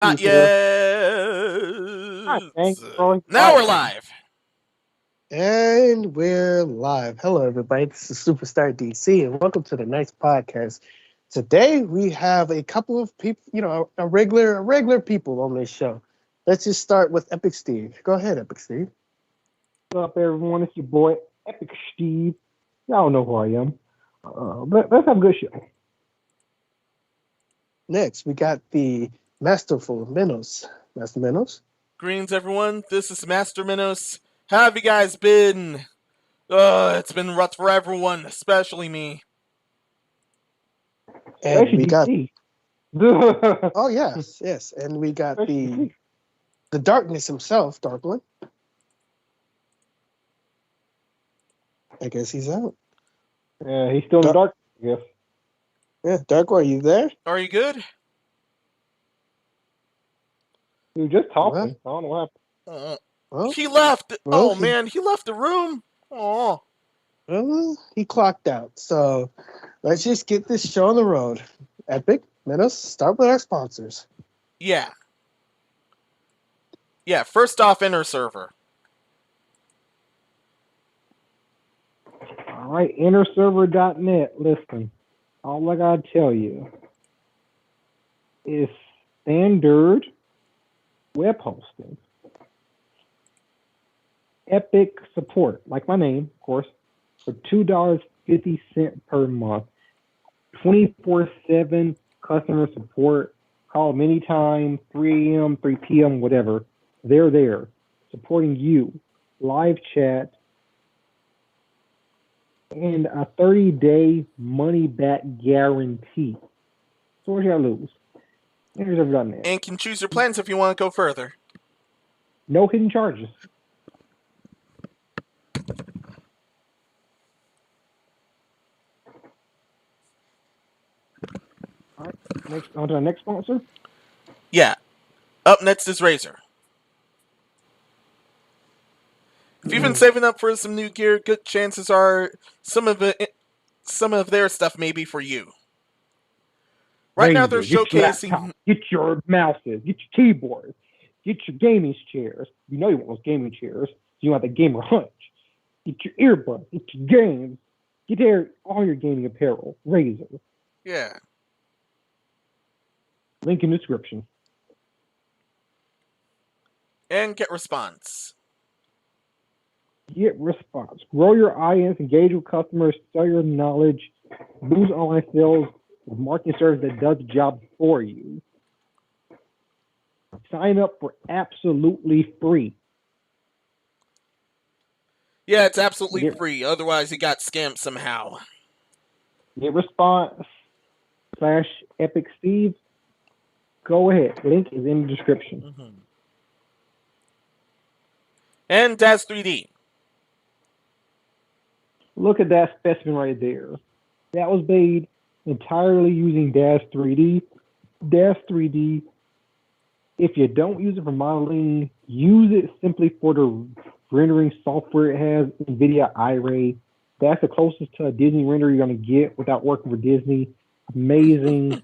Not here. yet. Thanks, bro. Now we're live. And we're live. Hello, everybody. This is Superstar DC, and welcome to the next podcast. Today we have a couple of people, a regular people on this show. Let's just start with Epic Steve. Go ahead, Epic Steve. What's up, everyone? It's your boy, Epic Steve. Y'all know who I am. But let's have a good show. Next, we got the masterful Menos. Master Menos. Greetings, everyone. This is Master Menos. How have you guys been? It's been rough for everyone, especially me. And we got. Oh yes, and we got the darkness himself, Darkwood. I guess he's out. Yeah, he's still in the dark, I guess. Yeah, Darkwood, are you there? Are you good? We were just talking. I don't know what happened. He left. Man, he left the room. Oh. Well, he clocked out. So let's just get this show on the road. Epic, Menos, start with our sponsors. Yeah, first off, Inner Server. All right, innerserver.net. Listen, all I gotta tell you is standard web hosting. Epic support, like my name, of course, for $2.50 per month. 24/7 customer support. Call them anytime, 3 a.m., 3 p.m., whatever. They're there, supporting you. Live chat. And a 30-day money-back guarantee. So what you gotta lose? Innerserver.net. And can choose your plans if you want to go further. No hidden charges. All right, on to the next sponsor. Yeah. Up next is Razer. If you've been saving up for some new gear, good chances are some of their stuff may be for you. Right now they're showcasing... Get your mouses, get your keyboards, get your gaming chairs. You know you want those gaming chairs. You want the gamer hunch. Get your earbuds, get your games, get all your gaming apparel. Razer. Yeah. Link in the description. And get response. Get response. Grow your audience, engage with customers, sell your knowledge, boost online sales with marketing service that does the job for you. Sign up for absolutely free. Yeah, it's absolutely free. Otherwise, you got scammed somehow. Get response /Epic Steve. Go ahead. Link is in the description. Mm-hmm. And DAZ 3D. Look at that specimen right there. That was made entirely using DAZ 3D. DAZ 3D, if you don't use it for modeling, use it simply for the rendering software it has, NVIDIA iRay. That's the closest to a Disney render you're going to get without working for Disney. Amazing,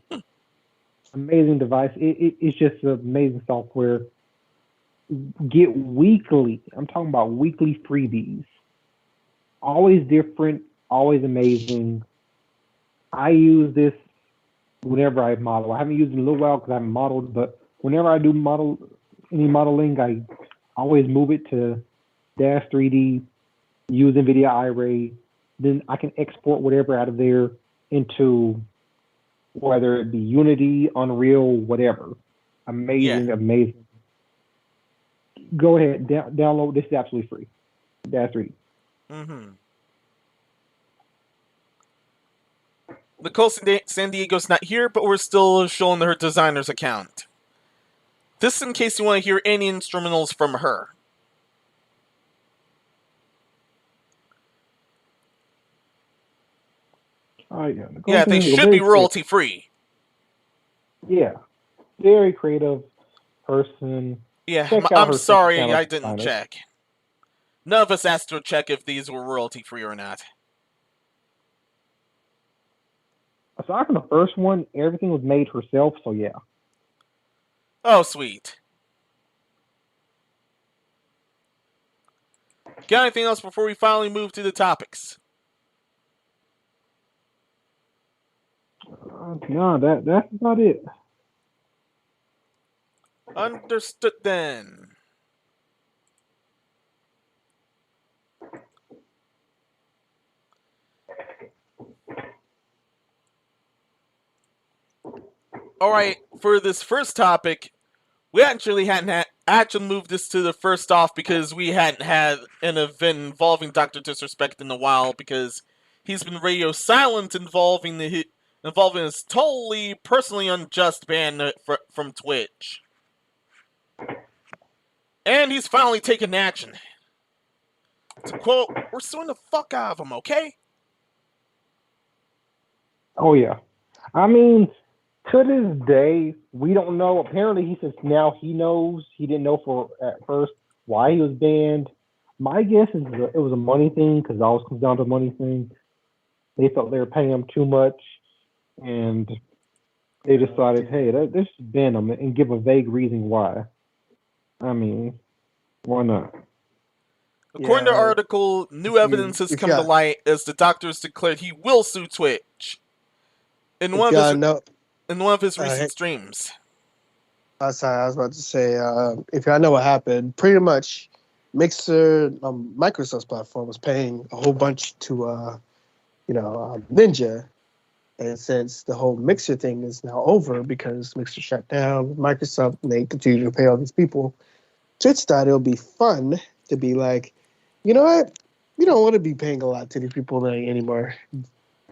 amazing device. It's just amazing software. Get weekly, I'm talking about weekly freebies. Always different, always amazing. I use this whenever I model. I haven't used it in a little while because I haven't modeled, but whenever I do any modeling, I always move it to DAZ 3D, use NVIDIA iRay. Then I can export whatever out of there into whether it be Unity, Unreal, whatever. Amazing, amazing. Go ahead, download. This is absolutely free. DAZ 3D. Mm-hmm. Nicole San Diego's not here, but we're still showing her designer's account. This is in case you want to hear any instrumentals from her. Yeah, they should be royalty free. Yeah, very creative person. Yeah, I'm sorry I didn't check. None of us asked to check if these were royalty free or not. Aside from the first one, everything was made herself, so yeah. Oh, sweet. Got anything else before we finally move to the topics? No, that's about it. Understood then. Alright, for this first topic, we actually hadn't moved this to the first off because we hadn't had an event involving Dr. Disrespect in a while because he's been radio silent involving his totally personally unjust ban from Twitch. And he's finally taken action. To quote, we're suing the fuck out of him, okay? Oh, yeah. I mean, to this day, we don't know. Apparently, he says now he knows. He didn't know at first why he was banned. My guess is it was a money thing because it always comes down to a money thing. They felt they were paying him too much, and they decided, hey, let's just ban him and give a vague reason why. I mean, why not? According to the article, new evidence has come to light as the doctors declared he will sue Twitch in one of his recent streams. Sorry, I was about to say, if y'all know what happened, pretty much Mixer, Microsoft's platform was paying a whole bunch to, Ninja. And since the whole Mixer thing is now over because Mixer shut down, Microsoft, and they continue to pay all these people, Twitch thought it'll be fun to be like, you know what? We don't want to be paying a lot to these people anymore.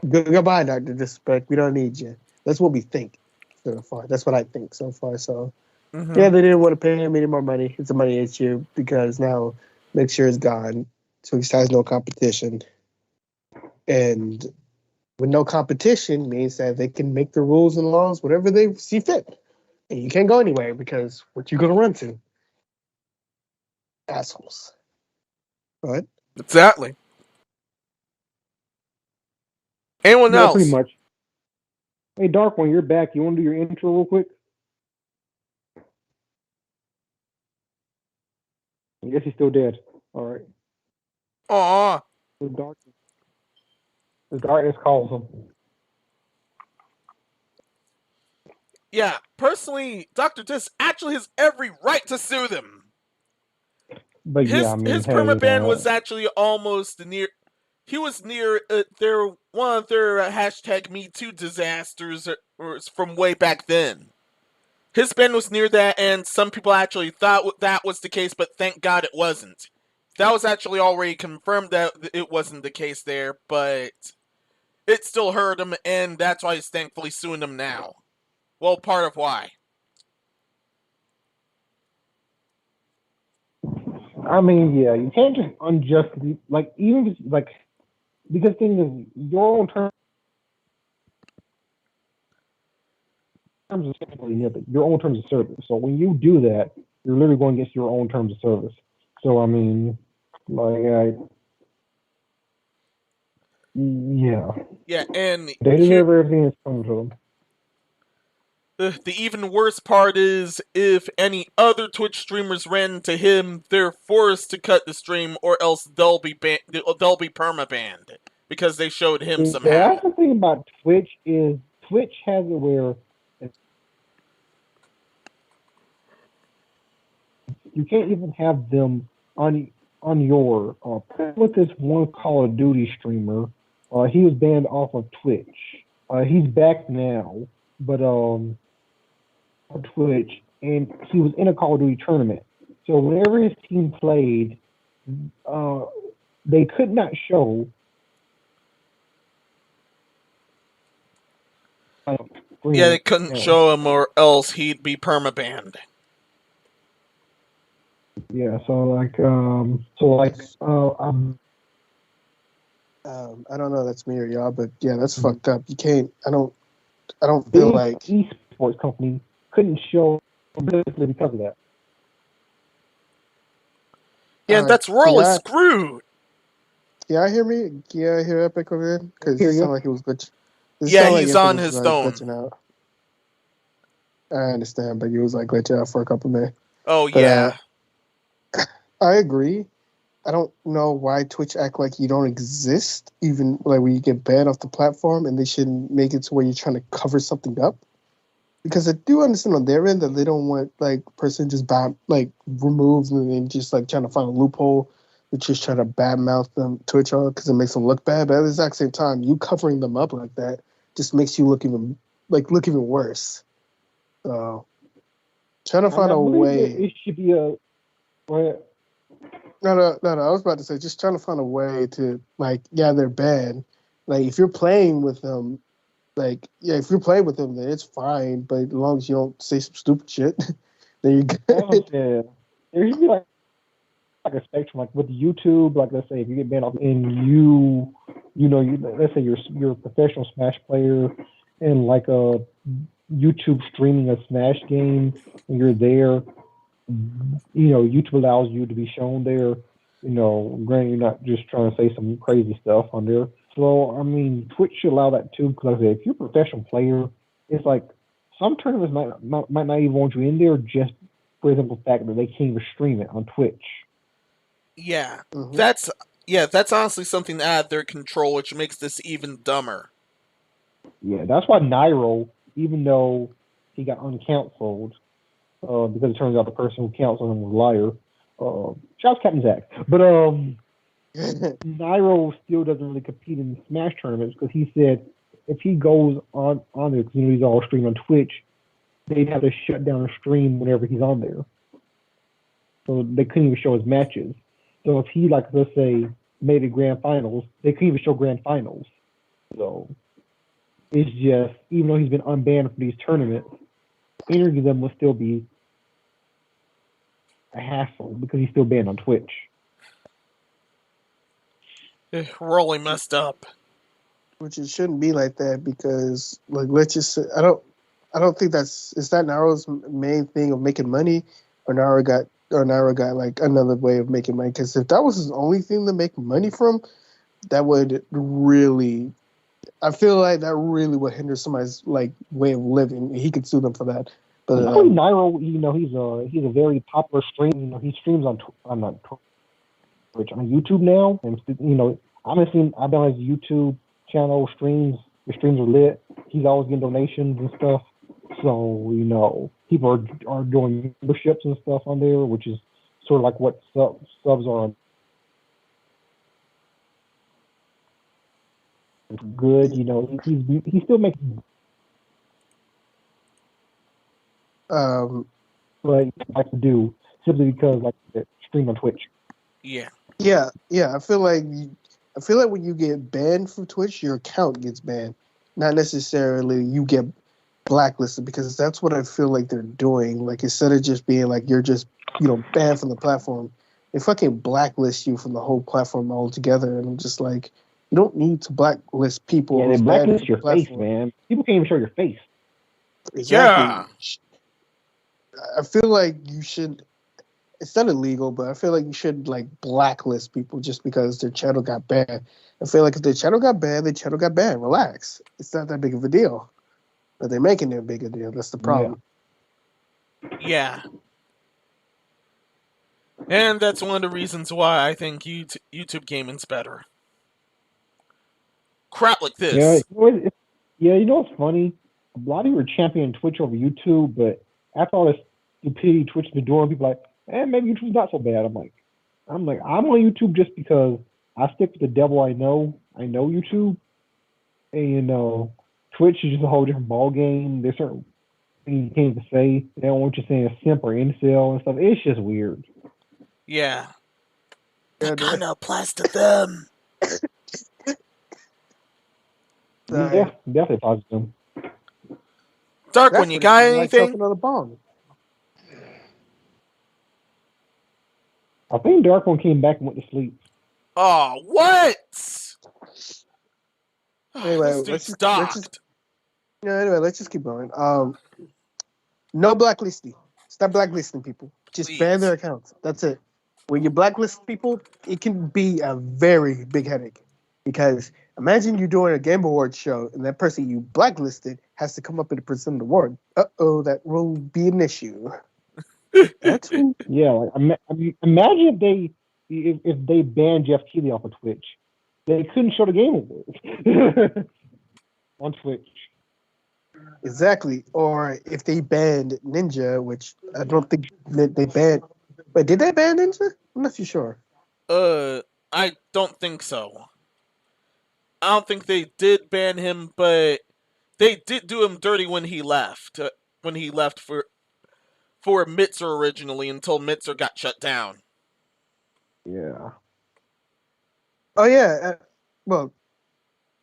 Goodbye, Dr. Disrespect. We don't need you. That's what we think so far. That's what I think so far. So, yeah, they didn't want to pay him any more money. It's a money issue because now Mixer is gone. Twitch has no competition. And with no competition means that they can make the rules and laws whatever they see fit. And you can't go anywhere because what you going to run to? Assholes. Right? Exactly. Anyone else? Pretty much. Hey, Dark One, you're back. You want to do your intro real quick? I guess he's still dead. All right. Aww. The darkness calls him. Yeah, personally, Dr. Dis actually has every right to sue them. But his permaban was actually almost near. He was near one of their hashtag #MeToo disasters from way back then. His ban was near that, and some people actually thought that was the case, but thank God it wasn't. That was actually already confirmed that it wasn't the case there, but it still hurt him, and that's why he's thankfully suing them now. Well, part of why. I mean, yeah, you can't just unjustly, because thing is, your own terms of service. So when you do that, you're literally going against your own terms of service. So, I mean, yeah. Yeah, and they deserve everything that's coming to them. The even worse part is if any other Twitch streamers ran into him, they're forced to cut the stream, or else they'll be perma-banned because they showed him somehow. That's the thing about Twitch is Twitch has it where you can't even have them on your with this one Call of Duty streamer. He was banned off of Twitch. He's back now, but on Twitch, and he was in a Call of Duty tournament. So whenever his team played, they could not show. Yeah, they couldn't show him, or else he'd be perma-banned. Yeah, I don't know if that's me or y'all, but yeah, that's fucked up. You can't. I don't feel like esports company couldn't show because of that. Yeah, that's royally screwed. Yeah, hear me? Yeah, I hear Epic over there because it sounded like he was glitching. Yeah, he's on his phone. Out. I understand, but you was like let you out for a couple minutes. Oh But yeah. I agree. I don't know why Twitch act like you don't exist, even like when you get banned off the platform, and they shouldn't make it to where you're trying to cover something up. Because I do understand on their end that they don't want like person just removed and then just like trying to find a loophole. They're just trying to badmouth them Twitch on because it makes them look bad. But at the exact same time, you covering them up like that just makes you look even worse. So trying to I mean, find I a believe way. it should be a. Well, No. I was about to say, just trying to find a way to yeah, they're bad. Like if you're playing with them, if you're playing with them, then it's fine. But as long as you don't say some stupid shit, then you're good. there should be like a spectrum, like with YouTube. Like let's say if you get banned off and you let's say you're a professional Smash player and like a YouTube streaming a Smash game and you're there, YouTube allows you to be shown there. Granted, you're not just trying to say some crazy stuff on there. So, I mean, Twitch should allow that too. Because, like I said, if you're a professional player, it's like some tournaments might not even want you in there just for the simple fact that they can't even stream it on Twitch. Yeah. Mhm. That's honestly something out of their control, which makes this even dumber. Yeah, that's why Nairo, even though he got uncanceled, because it turns out the person who canceled him was a liar. Shouts Captain Zach. But Nairo still doesn't really compete in Smash tournaments because he said if he goes on there, because he's all streamed on Twitch, they'd have to shut down the stream whenever he's on there. So they couldn't even show his matches. So if he, like, let's say, made it grand finals, they couldn't even show grand finals. So it's just, even though he's been unbanned from these tournaments, entering them will still be a hassle because he's still banned on Twitch. Really messed up. Which it shouldn't be like that because let's just say, I don't think is that Naro's main thing of making money, or Naro got like another way of making money. Because if that was his only thing to make money from, that would really, I feel like that really would hinder somebody's way of living. He could sue them for that. But Nairo, he's a very popular streamer. He streams on not Twitch, on YouTube now, and honestly, I've been on his YouTube channel streams. The streams are lit. He's always getting donations and stuff. So people are doing memberships and stuff on there, which is sort of like what subs are on. Good, he still makes. But he likes to do simply because stream on Twitch. Yeah. Yeah. I feel like when you get banned from Twitch, your account gets banned, not necessarily you get blacklisted, because that's what I feel like they're doing. Like instead of just being like you're just banned from the platform, they fucking blacklist you from the whole platform altogether. And I'm just like, you don't need to blacklist people. Yeah, they blacklist your face, man. People can't even show your face. Exactly. Yeah. I feel like you should. It's not illegal, but I feel like you should blacklist people just because their channel got banned. I feel like if their channel got banned, their channel got banned. Relax. It's not that big of a deal. But they're making it a bigger deal. That's the problem. Yeah. And that's one of the reasons why I think YouTube gaming's better. Crap like this. Yeah, what's funny? A lot of you are championing Twitch over YouTube, but after all this stupidity Twitch has been doing, people are like, maybe YouTube's not so bad. I'm like, I'm on YouTube just because I stick with the devil I know. I know YouTube, and Twitch is just a whole different ball game. There's certain things you can't even say. They don't want you saying a simp or incel and stuff. It's just weird. Yeah. Yeah, That kind of applies to them. Yeah, definitely positive. Dark one, you got anything? Another bomb. I think Dark One came back and went to sleep. Oh, what? Anyway, this dude's docked. Anyway, let's just keep going. No blacklisting. Stop blacklisting people. Just Please. ban their accounts. That's it. When you blacklist people, it can be a very big headache because Imagine you doing a Game Awards show and that person you blacklisted has to come up and present an award. That will be an issue. That's who. Yeah, like imagine if they banned Jeff Keighley off of Twitch, they couldn't show the Game Awards on Twitch. Exactly. Or if they banned Ninja, which I don't think they banned. Wait, did they ban Ninja? I'm not too sure. I don't think so. I don't think they did ban him, but they did do him dirty when he left. When he left for Mitzer originally, until Mitzer got shut down. Yeah. Oh yeah. Well,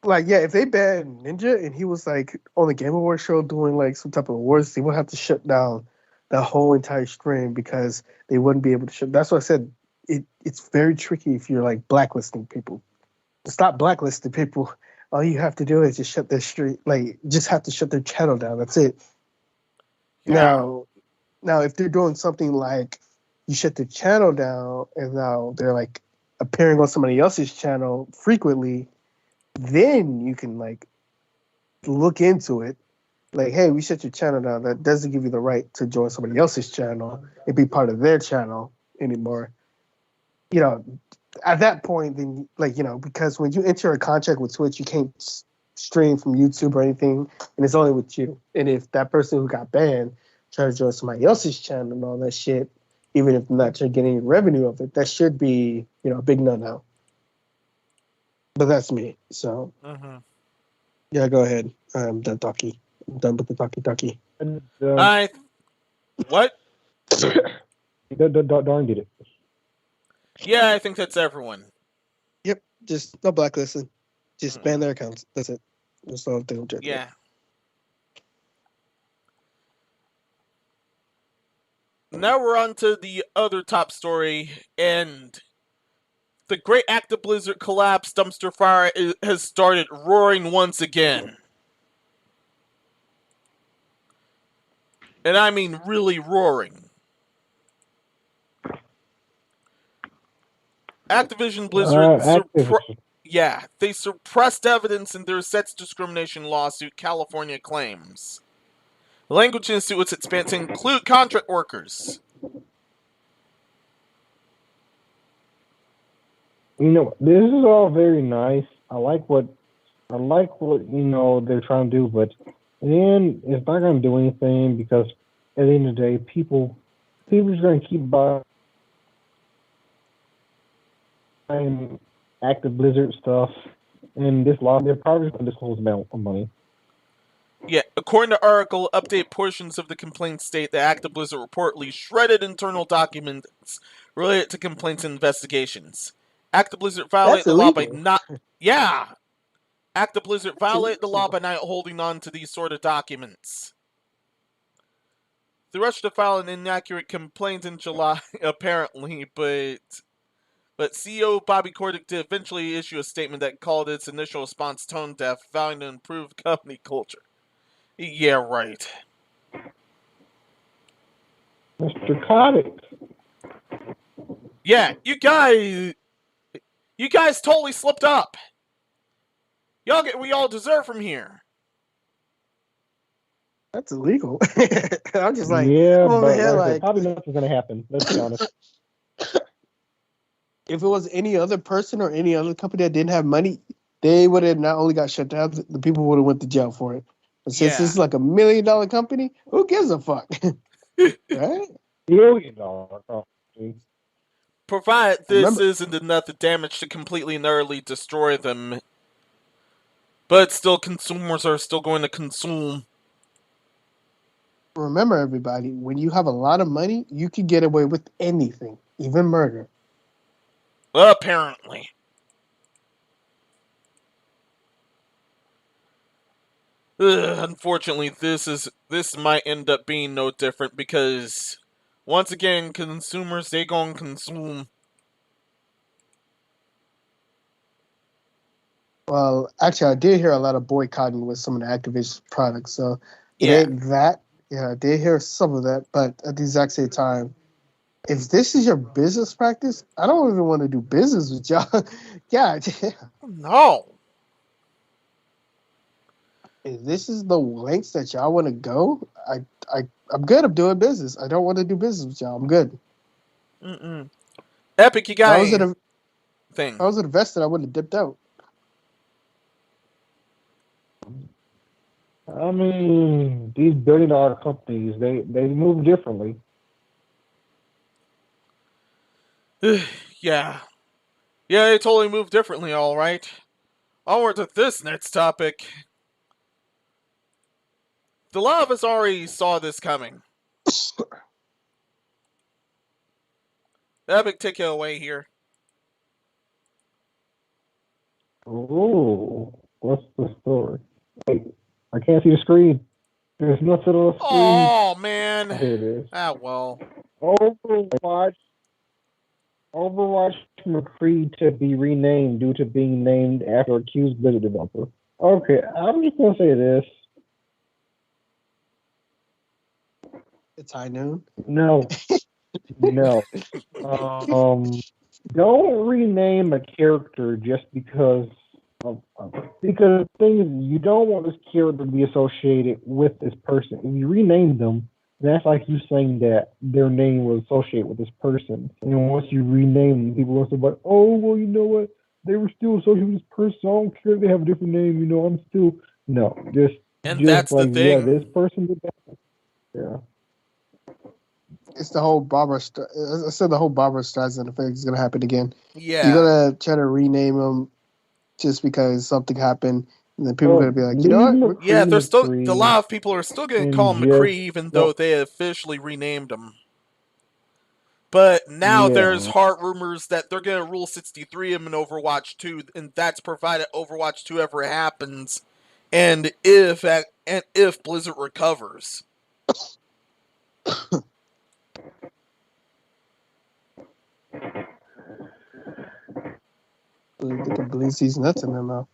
like yeah, if they banned Ninja and he was like on the Game Awards show doing like some type of awards, they would have to shut down the whole entire stream because they wouldn't be able to shut. That's why I said it's very tricky if you're like blacklisting people. To stop blacklisting people, all you have to do is just shut their stream, like just have to shut their channel down. That's it. Yeah. Now if they're doing something like you shut the channel down and now they're like appearing on somebody else's channel frequently, then you can like look into it. Like, hey, we shut your channel down. That doesn't give you the right to join somebody else's channel and be part of their channel anymore. You know, at that point, then like, you know, because when you enter a contract with Twitch, you can't stream from YouTube or anything, and it's only with you. And if that person who got banned tries to join somebody else's channel and all that shit, even if they're not getting any revenue of it, that should be, you know, a big no-no. But that's me. So, yeah, go ahead. I'm done talking. I'm done with the talkie. And, What? Darn did it. Yeah, I think that's everyone. Yep, just no blacklisting. Just ban their accounts. That's it. That's all they object. Yeah. Now we're on to the other top story, and the great Acti-Blizz collapse dumpster fire has started roaring once again. And I mean really roaring. Activision Blizzard they suppressed evidence in their sex discrimination lawsuit, California claims. The language in the suit was expanded to include contract workers. You know, this is all very nice. I like what you know they're trying to do, but in the end, it's not going to do anything because at the end of the day, people are going to keep buying Acti-Blizz stuff, and this law they're probably going to disclose amount of money. Yeah, according to the article, update portions of the complaint state that Acti-Blizz reportedly shredded internal documents related to complaints and investigations. Acti-Blizz violated the law by not. Yeah, Acti-Blizz violated the law by not holding on to these sort of documents. They rushed to file an inaccurate complaint in July, apparently, but CEO Bobby Kotick did eventually issue a statement that called its initial response tone deaf, vowing to improve company culture. Yeah, right. Mr. Kotick. Yeah, you guys totally slipped up. Y'all get what y'all deserve from here. That's illegal. I'm just like, yeah, but like, probably nothing's gonna happen. Let's be honest. If it was any other person or any other company that didn't have money, they would have not only got shut down, the people would have went to jail for it. But since this is like $1 million company, who gives a fuck? Right? $1 million company. Provided this isn't enough damage to completely and utterly destroy them. But still, consumers are still going to consume. Remember, everybody, when you have a lot of money, you can get away with anything, even murder. Apparently. Unfortunately, this might end up being no different because once again, consumers, they gonna consume. Well, actually, I did hear a lot of boycotting with some of the Activision products, so it ain't that. Yeah, I did hear some of that, but at the exact same time, if this is your business practice, I don't even want to do business with y'all. Yeah. No. if this is the lengths that y'all want to go, I'm good. I'm doing business. I don't want to do business with y'all. I'm good. Epic, you If got I was at a thing. if I was invested, I would have dipped out. I mean, these billion-dollar companies, they move differently. Yeah. Yeah, they totally move differently, alright. Onward to this next topic. A lot of us already saw this coming. Epic, take it away here. Ooh, what's the story? Wait, I can't see the screen. There's nothing on the screen. Oh, Oh, man. here it is. Ah, well. Overwatch. Overwatch McCree to be renamed due to being named after accused Blizzard developer. Okay, I'm just gonna say this. It's high noon. No, no. Don't rename a character just because because things you don't want this character to be associated with this person. If you rename them, that's like you saying that their name was associated with this person. And once you rename them, people will say, "But oh, well, you know what? They were still associated with this person. I don't care if they have a different name. You know, I'm still no. And Just that's the like yeah, thing. this person did that. Yeah." It's the whole Barbara. I said the whole Barbara Streisand effect is gonna happen again. You're Yeah. gonna try to rename them just because something happened, and then people are gonna Well, be like, you know leave what? Yeah, there's still a McCree lot of people are still going to call and him McCree just even though well, they officially renamed him. But now there's yeah. hard rumors that they're going to Rule 63 him in Overwatch 2, and that's provided Overwatch 2 ever happens, and if Blizzard recovers. They can bleed these nuts in their mouth.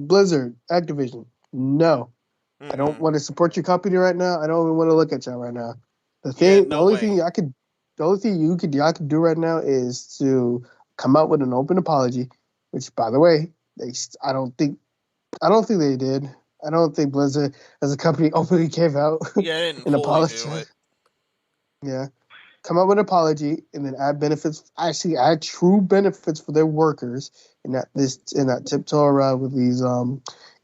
Blizzard, Activision. No, I don't want to support your company right now. I don't even want to look at y'all right now. Yeah, The no only way. thing y'all could do right now is to come out with an open apology. Which, by the way, I don't think they did. I don't think Blizzard as a company openly came out Yeah, they didn't and fully do apologized. it. Yeah, come up with an apology and then add benefits. Actually, add true benefits for their workers, and not tiptoe around with these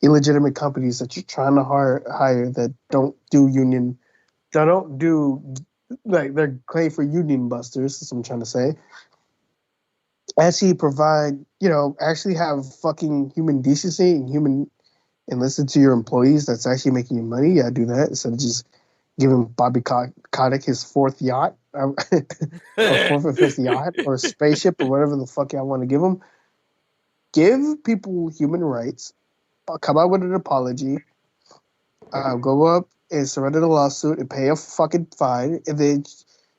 illegitimate companies that you're trying to hire that don't do union. They don't do like they're claim for union busters. That's what I'm trying to say. Actually, provide actually have fucking human decency and listen to your employees. That's actually making you money. Yeah, do that instead of just giving Bobby Kotick his fourth yacht, or fourth or fifth yacht, or spaceship, or whatever the fuck y'all want to give him. Give people human rights. Come out with an apology. Go up and surrender the lawsuit and pay a fucking fine, and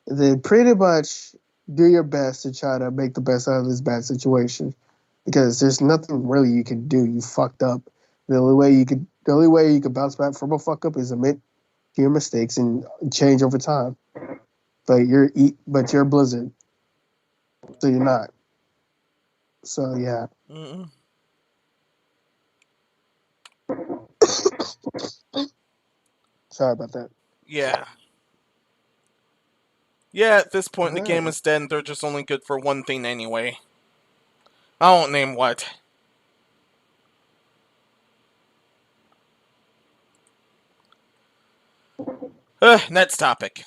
then pretty much do your best to try to make the best out of this bad situation. Because there's nothing really you can do. You fucked up. The only way you could bounce back from a fuck up is admit your mistakes and change over time. But you're Blizzard, so you're not. So yeah. Sorry about that. Yeah. Yeah, at this point the game Alright. is dead and they're just only good for one thing anyway. I won't name what. Next topic.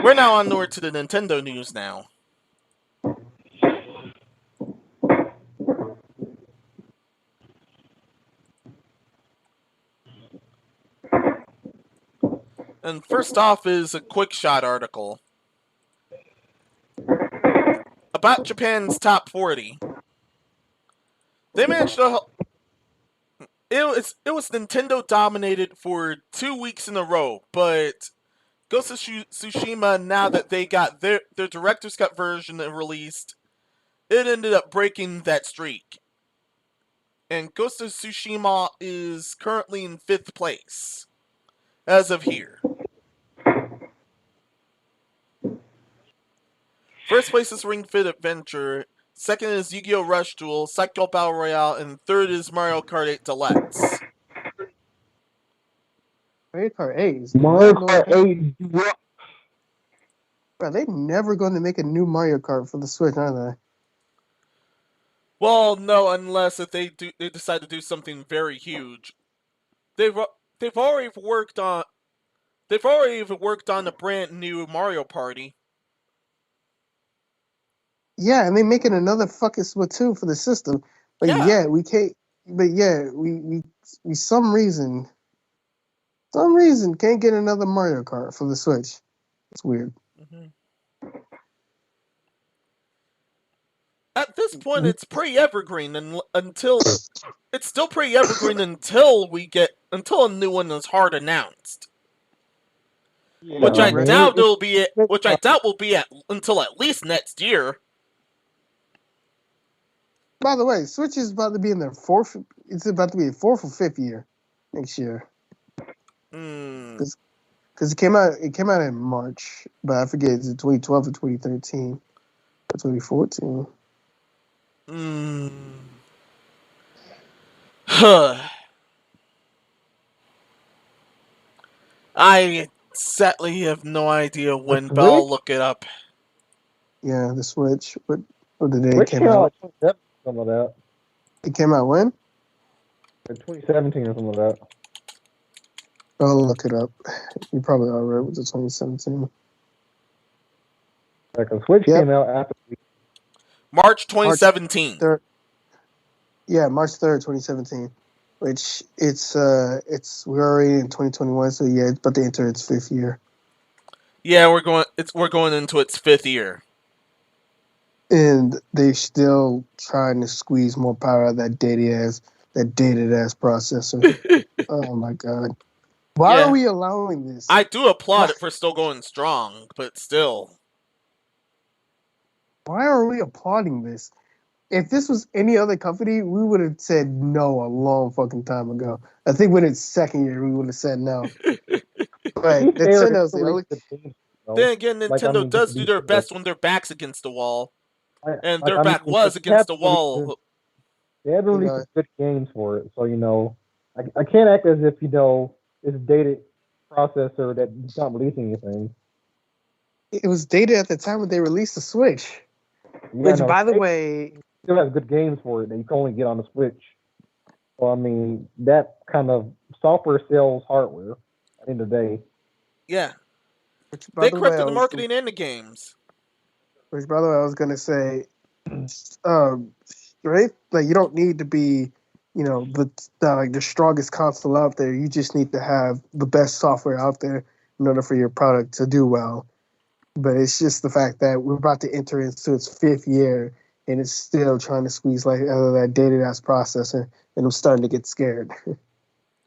We're now onward to the Nintendo news now. And first off is a quick shot article about Japan's top 40. They managed to. It was Nintendo dominated for 2 weeks in a row, but Ghost of Tsushima, now that they got their director's cut version released, it ended up breaking that streak. and Ghost of Tsushima is currently in 5th place as of here. First place is Ring Fit Adventure. Second is Yu-Gi-Oh! Rush Duel. Psycho Battle Royale. And third is Mario Kart 8 Deluxe. Mario Kart 8 is Mario not Kart going 8. Bro, they never going to make a new Mario Kart for the Switch, are they? Well, no, unless if they decide to do something very huge. They've already worked on a brand new Mario Party. Yeah, and they making another fucking Splatoon for the system. But Yeah. we can't. But yeah, we some reason can't get another Mario Kart for the Switch. It's weird. Mm-hmm. At this point, it's pretty evergreen until it's still pretty evergreen until a new one is hard announced. Yeah, Which I right. doubt will be until at least next year. By the way, Switch is about to be in their fourth. It's about to be a 4th or 5th year next year. Because it came out in March, but I forget is it 2012 or 2013 or 2014. I sadly have no idea when, but I'll look it up. Yeah, the Switch. What the day it Which came out? Some of that. It came out when? 2017 or something like that. I'll look it up. You probably are right with the 2017. Like a Switch came out after. March 2017. March 3rd, 2017. Which it's we're already in 2021, so yeah, it's about to enter its 5th year. Yeah, we're going into its 5th year. And they're still trying to squeeze more power out of that dated ass processor. Oh my god. Why are we allowing this? I do applaud it for still going strong, but still. Why are we applauding this? If this was any other company, we would have said no a long fucking time ago. I think when it's 2nd year, we would have said no. But Nintendo's the only. Then again, Nintendo does do their best when their back's against the wall. And their back was against the wall. They had released some good games for it, so I can't act as if it's a dated processor that's not releasing anything. It was dated at the time when they released the Switch. Which, by the way, still has good games for it that you can only get on the Switch. So I mean, that kind of software sells hardware at the end of the day. Yeah. They corrected the marketing and the games. Which, by the way, I was gonna say, right? Like you don't need to be, the strongest console out there. You just need to have the best software out there in order for your product to do well. But it's just the fact that we're about to enter into its 5th year, and it's still trying to squeeze like out of that dated ass processor, and I'm starting to get scared.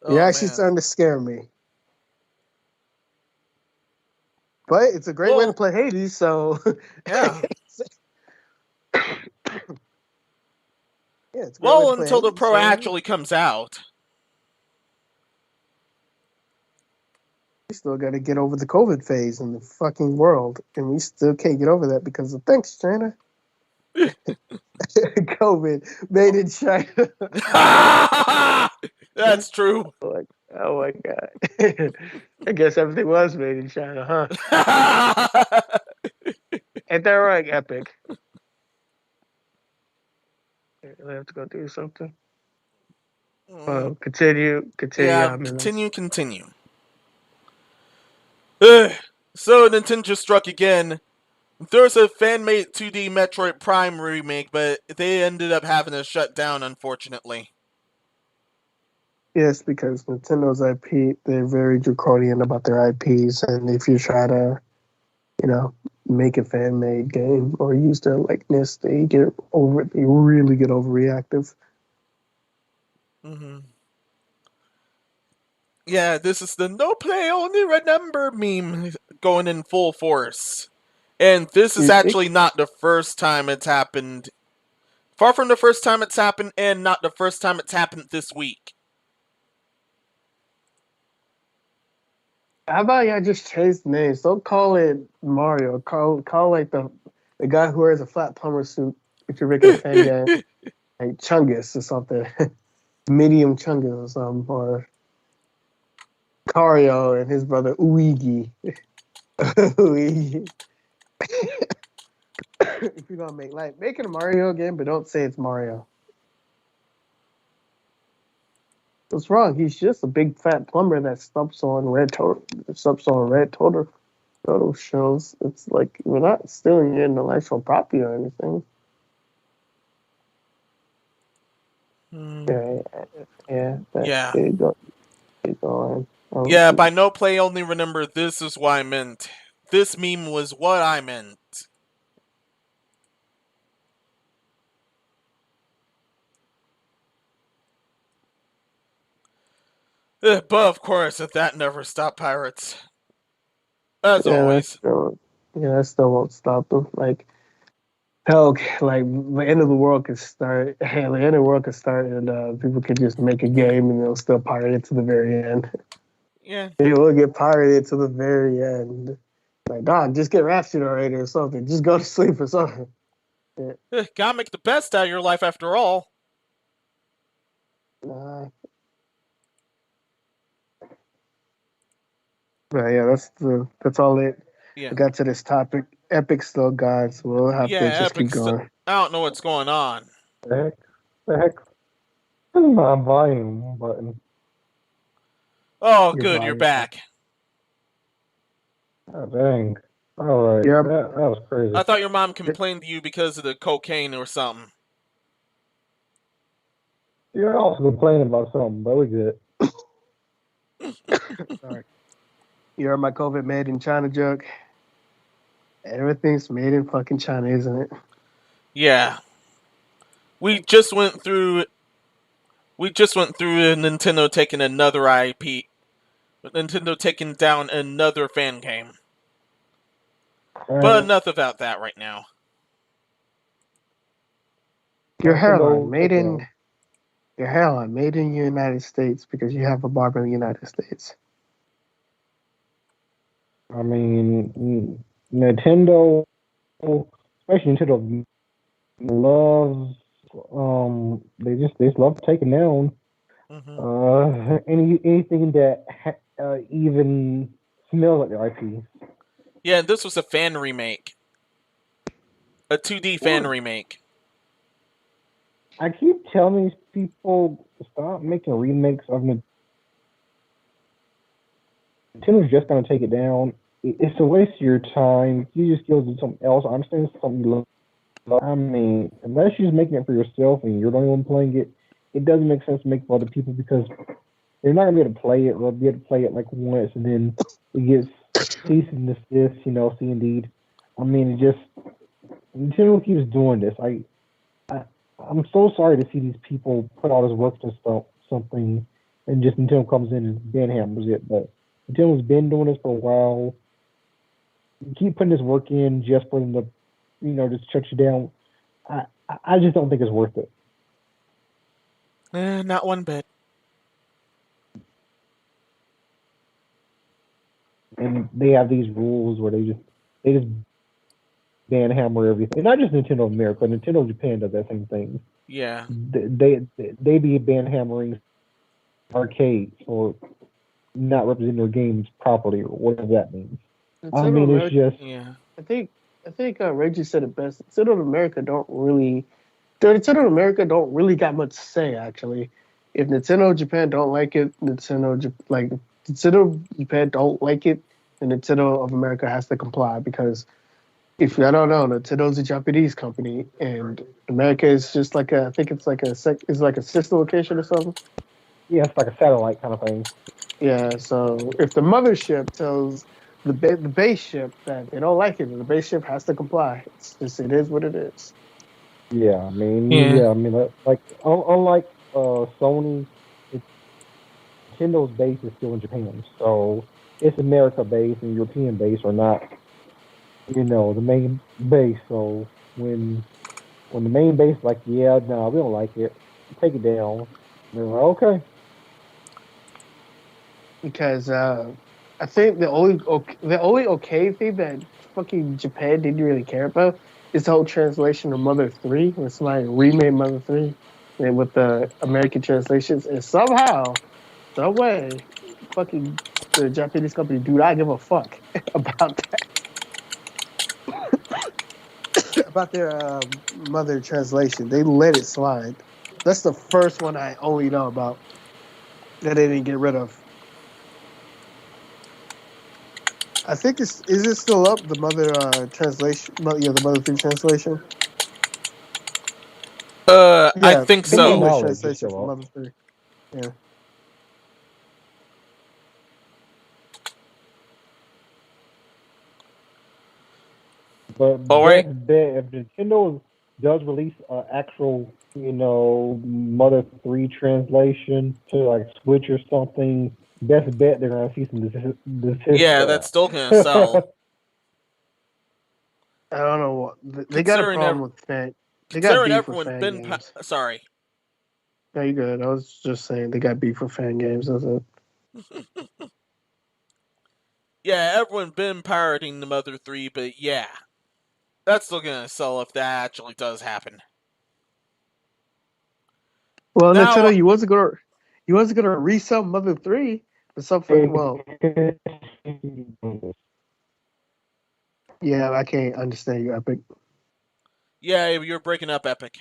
You're actually starting to scare me. But it's a great way to play Hades, so yeah. It's until the Pro actually comes out. We still got to get over the COVID phase in the fucking world, and we still can't get over that because of thanks, China. COVID made in China. That's true. Oh my god! I guess everything was made in China, huh? Ain't that right, Epic? I have to go do something. Continue. Yeah, continue. So Nintendo struck again. There's a fan-made 2D Metroid Prime remake, but they ended up having to shut down, unfortunately. Yes, because Nintendo's IP, they're very draconian about their IPs, and if you try to, make a fan-made game or use their likeness, they really get overreactive. Mm-hmm. Yeah, this is the no play, only remember meme going in full force. And this is actually not the first time it's happened Far from the first time it's happened, and not the first time it's happened this week. How about y'all just change the names? Don't call it Mario. Call like the guy who wears a flat plumber suit with your regular fan game, like Chungus or something, Medium Chungus or something, or Cario and his brother Uigi. Uigi. If you're gonna make it a Mario game, but don't say it's Mario. What's wrong? He's just a big fat plumber that stumps on red total shows. It's like we're not stealing your intellectual property or anything. Yeah. Yeah. There you go. Yeah, by no play only remember this is what I meant. This meme was what I meant. But of course, that never stopped pirates. As always. That still won't stop them. Like, hell, like the end of the world could start. Hey, the end of the world could start, and people could just make a game, and they'll still pirate it to the very end. Yeah. They will get pirated to the very end. Like, dog, just get raptured already or something. Just go to sleep or something. Yeah. Gotta make the best out of your life after all. Nah. But yeah, that's all it. Yeah. We got to this topic. Epic's still gone, so we'll have to just keep going. I don't know what's going on. The heck? This is my volume button. Oh, good, you're back. Oh, dang. Alright, Yep. that was crazy. I thought your mom complained to you because of the cocaine or something. You're also complaining about something, but we good. Sorry. You heard my COVID made in China joke? Everything's made in fucking China, isn't it? Yeah. We just went through Nintendo taking another IP. Nintendo taking down another fan game. But enough about that right now. Your hairline made in the United States because you have a barber in the United States. I mean, Nintendo, especially Nintendo, loves they just love taking down anything that even smells like their IP. Yeah, this was a fan remake, a 2D fan remake. I keep telling these people stop making remakes of Nintendo's just gonna take it down. It's a waste of your time. You just go do something else. I understand it's something you love. I mean, unless you're just making it for yourself and you're the only one playing it, it doesn't make sense to make it for other people because they're not gonna be able to play it or be able to play it like once and then it gets cease and desist, see indeed. I mean, it just Nintendo keeps doing this. I'm so sorry to see these people put all this work to something and just Nintendo comes in and banhammers it, but Nintendo's been doing this for a while. You keep putting this work in just for them to, just shut you down. I just don't think it's worth it. Not one bit. And they have these rules where they just banhammer everything. Not just Nintendo America, Nintendo Japan does that same thing. Yeah. They be banhammering arcades or not representing their games properly or whatever that means. Nintendo I mean, America, it's just yeah. I think Reggie said it best. Nintendo America don't really got much to say actually. If Nintendo Japan don't like it, Nintendo Japan don't like it, then Nintendo of America has to comply because if I don't know, Nintendo's a Japanese company and America is just like I think it's like a sister location or something. Yeah, it's like a satellite kind of thing. Yeah, so if the mothership tells the base ship that they don't like it, the base ship has to comply. It is what it is. Yeah, I mean, like unlike Sony, Nintendo's base is still in Japan, so it's America base and European base are not, the main base. So when When the main base is like, yeah, no, we don't like it, take it down. They're like, okay. Because I think the only okay thing that fucking Japan didn't really care about is the whole translation of Mother 3, where somebody remade Mother 3 and with the American translations, and somehow, some way, fucking the Japanese company do not give a fuck about that, about their Mother translation. They let it slide. That's the first one I only know about that they didn't get rid of. I think is it still up, the Mother translation? Yeah, the Mother 3 translation. I Yeah, think the To my so. English knowledge, it's translation still for up. Mother 3. Yeah. But All right. best bet if Nintendo does release an actual, Mother 3 translation to like Switch or something, best bet they're gonna see some Yeah, that's still gonna sell. I don't know what they got a Considering problem with fan. They got considering beef with everyone fan been games. sorry. No, you good. I was just saying they got beef with fan games. That's it. Yeah, everyone been pirating the Mother 3, but yeah, that's still gonna sell if that actually does happen. Well, Now, Nintendo, you wasn't gonna resell Mother 3, but some fucking well, yeah, I can't understand you, Epic. yeah, you're breaking up, Epic.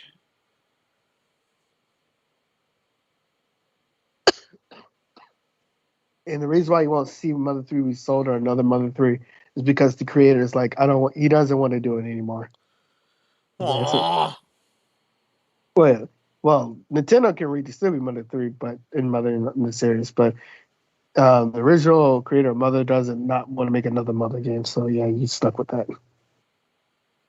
And the reason why you won't see Mother 3 resold or another Mother 3 is because the creator is like, I don't want. He doesn't want to do it anymore. That's it. Aww. Well, Nintendo can redistribute Mother 3, but in Mother in the series, but the original creator Mother doesn't not want to make another Mother game, so yeah, he's stuck with that,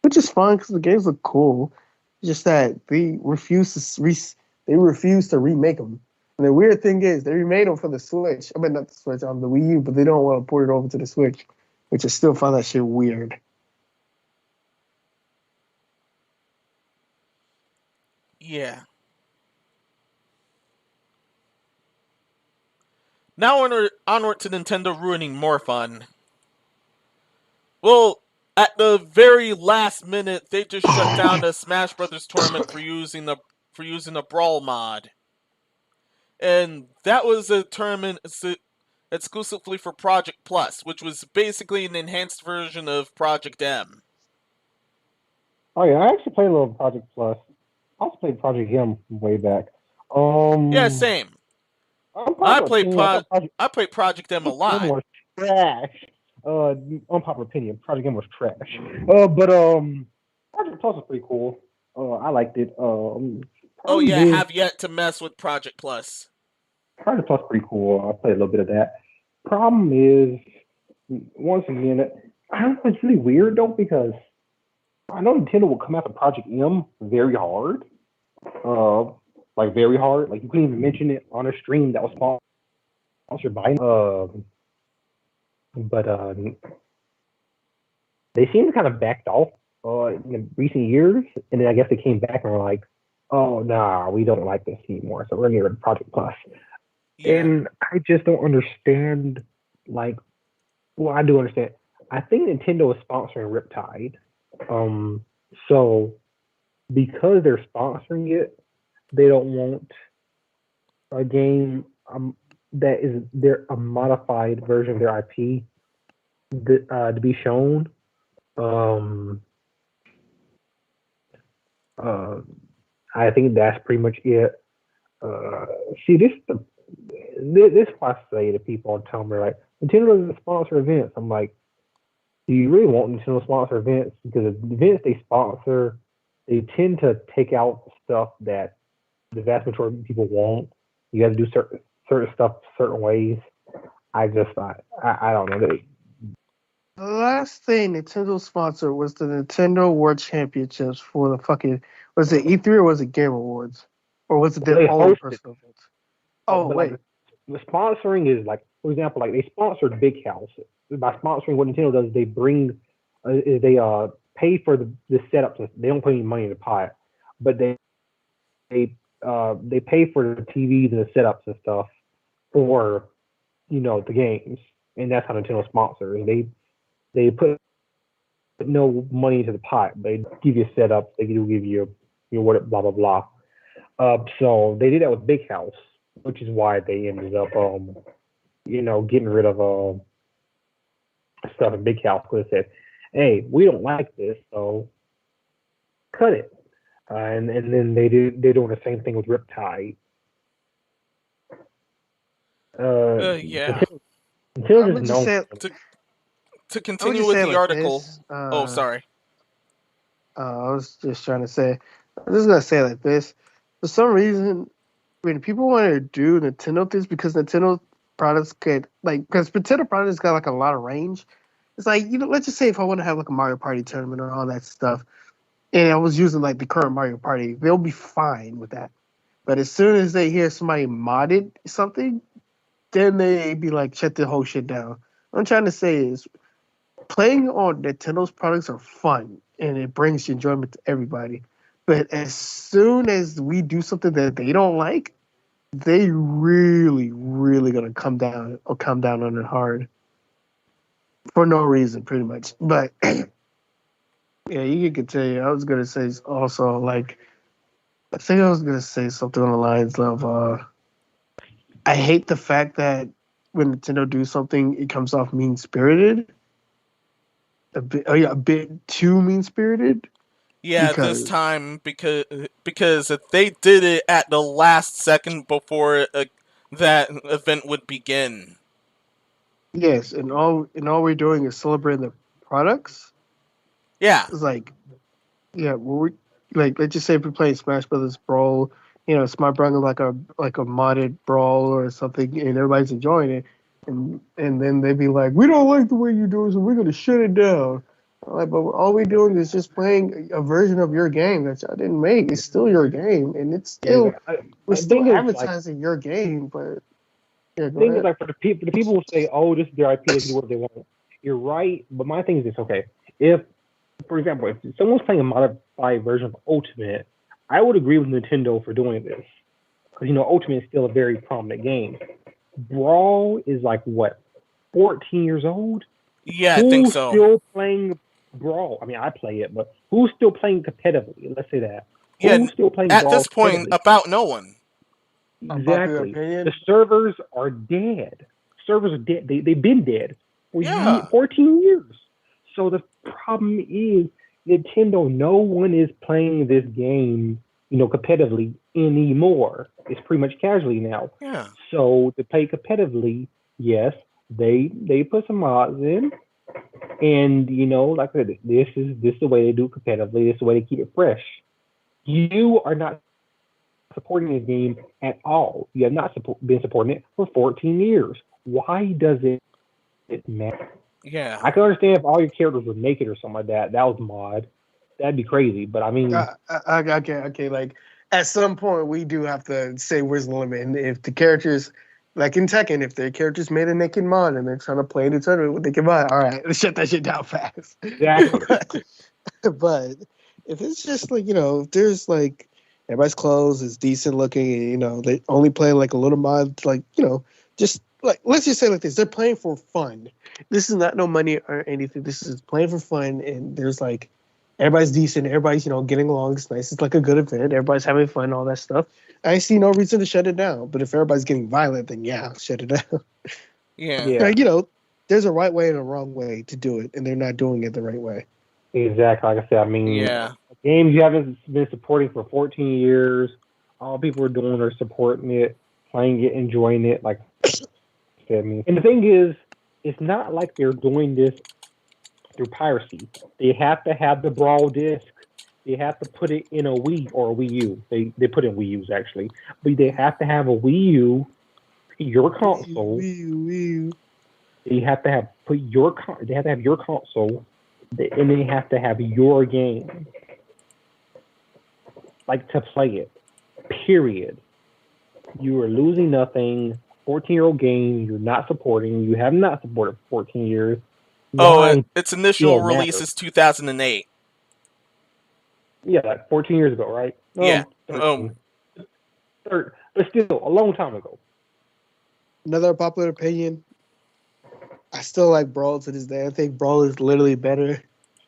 which is fine because the games look cool. It's just that they refuse to remake them. And the weird thing is, they remade them for the Switch. I mean, not the Switch, on the Wii U, but they don't want to port it over to the Switch, which I still find that shit weird. Yeah. Now onward to Nintendo ruining more fun. Well, at the very last minute, they just shut down the Smash Brothers tournament for using a brawl mod, and that was a tournament exclusively for Project Plus, which was basically an enhanced version of Project M. Oh yeah, I actually played a little Project Plus. I also played Project M way back. Yeah, Um, same. I unpopular played opinion, I thought Project I played Project M a M lot. was trash. Unpopular opinion, Project M was trash. But Project Plus was pretty cool. I liked it. Oh Problem yeah, is, have yet to mess with Project Plus. Project Plus pretty cool. I played a little bit of that. Problem is, once again, I don't know. It's really weird though because I know Nintendo will come after Project M very hard. Uh, like very hard. Like you couldn't even mention it on a stream that was sponsored by. But they seem to kind of backed off in recent years, and then I guess they came back and were like, "Oh, nah, we don't like this anymore, so we're gonna get rid of Project Plus." Yeah. And I just don't understand. Like, well, I do understand. I think Nintendo is sponsoring Riptide, so because they're sponsoring it, they don't want a game that is their a modified version of their IP to be shown. Um, uh, I think that's pretty much it. Uh, see, this is what I say to people all the time. They're like, Nintendo doesn't sponsor events. I'm like, do you really want Nintendo to sponsor events? Because the events they sponsor, they tend to take out stuff that the vast majority of people want. You got to do certain stuff certain ways. I don't know. The last thing Nintendo sponsored was the Nintendo World Championships for the fucking, was it E3 or was it Game Awards? Or was it Well, their they own hosted, personal events? Oh, but like wait. the sponsoring is like, for example, like they sponsored Big House. By sponsoring, what Nintendo does is they bring, they pay for the setup. They don't put any money in the pot. but they pay for the TVs and the setups and stuff for the games, and that's how Nintendo sponsors. They put no money into the pot. They give you setups. They do give you what blah blah blah. So they did that with Big House, which is why they ended up getting rid of stuff in Big House, because they said, hey, we don't like this, so cut it. And then they're doing the same thing with Riptide. Yeah. Until just known. To continue with the article. Sorry. I was just trying to say, I'm just gonna say it like this. For some reason, when people want to do Nintendo things, because Nintendo products because Nintendo products got like a lot of range. It's like, let's just say if I want to have like a Mario Party tournament or all that stuff, and I was using like the current Mario Party, they'll be fine with that. But as soon as they hear somebody modded something, then they be like, shut the whole shit down. What I'm trying to say is, playing on Nintendo's products are fun, and it brings enjoyment to everybody. But as soon as we do something that they don't like, they really, really gonna come down on it hard for no reason, pretty much. But yeah, you can continue. I was gonna say also, like, I think I was gonna say something on the lines of, I hate the fact that when Nintendo do something, it comes off mean spirited. A bit too mean spirited. Yeah, this time because if they did it at the last second before that event would begin. Yes, and all we're doing is celebrating the products. Yeah, it's like, yeah, we let's just say if we're playing Smash Brothers Brawl, Smash Brothers like a modded brawl or something, and everybody's enjoying it, and then they'd be like, we don't like the way you do it, so we're gonna shut it down. Like, but all we're doing is just playing a version of your game that y'all didn't make. It's still your game, and it's still we're still advertising your game. But the thing is, like, for the people who say, "Oh, this is their IP, they can do what they want." You're right, but my thing is this: okay, if, for example, if someone's playing a modified version of Ultimate, I would agree with Nintendo for doing this, because Ultimate is still a very prominent game. Brawl is like what, 14 years old? Yeah, I think so. Who's still playing Brawl? I mean, I play it, but who's still playing competitively? Let's say that. Yeah, who's still playing at Brawl this point, about no one. Exactly. The servers are dead. Servers are dead. They've been dead for 14 years. So the problem is, Nintendo, no one is playing this game, competitively anymore. It's pretty much casually now. Yeah. So to play competitively, yes, they put some mods in, and like I said, this is the way they do it competitively. This is the way they keep it fresh. You are not supporting this game at all. You have not been supporting it for 14 years. Why does it matter? Yeah. I can understand if all your characters were naked or something like that. That was mod. That'd be crazy. But I mean, okay. Like, at some point, we do have to say where's the limit. And if the characters, like in Tekken, if their characters made a naked mod and they're trying to play in the tournament with naked mod, all right, let's shut that shit down fast. Exactly. But if it's just like, if there's like, everybody's clothes is decent looking, and they only play like a little mod, like, just like, let's just say like this, they're playing for fun. This is not no money or anything. This is playing for fun, and there's like, everybody's decent, everybody's getting along. It's nice. It's like a good event. Everybody's having fun, all that stuff. I see no reason to shut it down. But if everybody's getting violent, then yeah, shut it down. Yeah. Like, there's a right way and a wrong way to do it, and they're not doing it the right way. Exactly. Like I said, I mean, games you haven't been supporting for 14 years, all people are doing are supporting it, playing it, enjoying it. Like, I mean, and the thing is, it's not like they're doing this through piracy. They have to have the Brawl disc. They have to put it in a Wii or a Wii U. They put in Wii U's actually, but they have to have a Wii U, your console. Wii U. They have to have They have to have your console, and they have to have your game, like, to play it. Period. You are losing nothing. 14-year-old game. You're not supporting. You have not supported for 14 years. Its initial release is 2008. Yeah, like 14 years ago, right? Yeah. 13. But still, a long time ago. Another popular opinion. I still like Brawl to this day. I think Brawl is literally better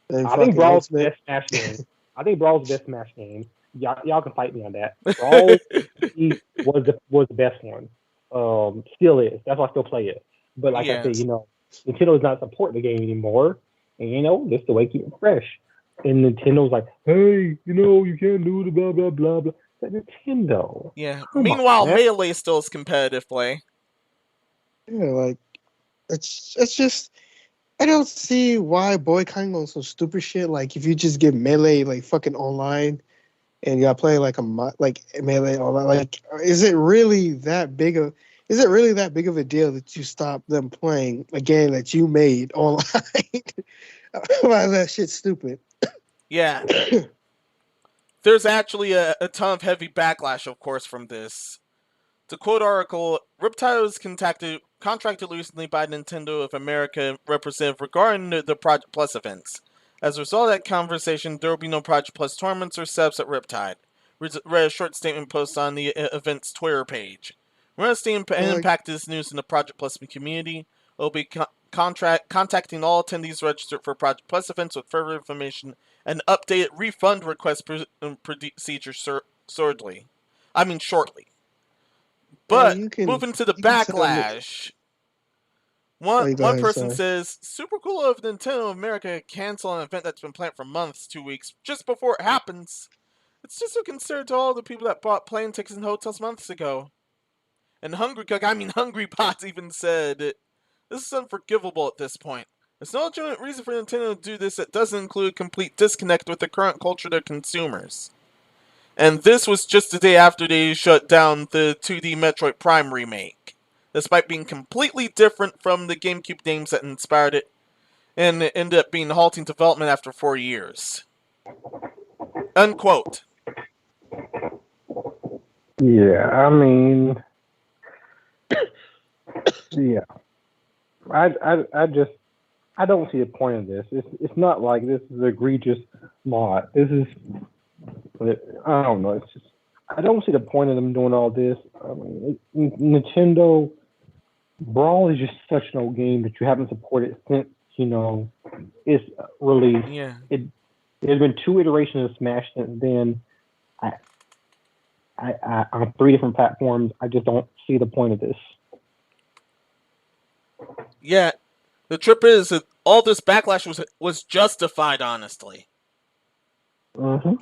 than I think fucking Brawl's the Ultimate. best Smash game. I think Brawl's the best Smash game. Y'all can fight me on that. Brawl was the best one. Still is. That's why I still play it. But like I Yeah. said, Nintendo is not supporting the game anymore, and this is the way to keep it fresh. And Nintendo's like, hey, you can't do it, blah blah blah blah. But Nintendo. Yeah. Come on, Meanwhile, man. Melee still is competitive play. Yeah, like it's just I don't see why boycotting on some stupid shit. Like if you just get Melee like fucking online and you gotta play like like Melee online, like is it really that big of a deal that you stop them playing a game that you made online? Why is that shit stupid? Yeah. There's actually a ton of heavy backlash, of course, from this. To quote article, Riptide was contracted recently by Nintendo of America representative regarding the Project Plus events. As a result of that conversation, there will be no Project Plus tournaments or subs at Riptide. Read a short statement post on the event's Twitter page. We're going to stay impact this news in the Project Plus community. We'll be contacting all attendees registered for Project Plus events with further information and updated refund request procedure shortly. But moving to the backlash, one person says, super cool of Nintendo of America cancel an event that's been planned for months, 2 weeks, just before it happens. It's just a concern to all the people that bought plane tickets and hotels months ago. And Hungry Pots even said, this is unforgivable at this point. There's no legitimate reason for Nintendo to do this that doesn't include complete disconnect with the current culture to consumers. And this was just the day after they shut down the 2D Metroid Prime remake, despite being completely different from the GameCube games that inspired it, and it ended up being halting development after 4 years. Unquote. Yeah, I mean, yeah. I don't see the point of this. It's not like this is an egregious mod. This is, I don't know. It's just, I don't see the point of them doing all this. I mean, Nintendo Brawl is just such an old game that you haven't supported since its release. Yeah. There's been 2 iterations of Smash since then. I on 3 different platforms. I just don't see the point of this. Yeah, the trip is that all this backlash was justified, honestly. Mm-hmm.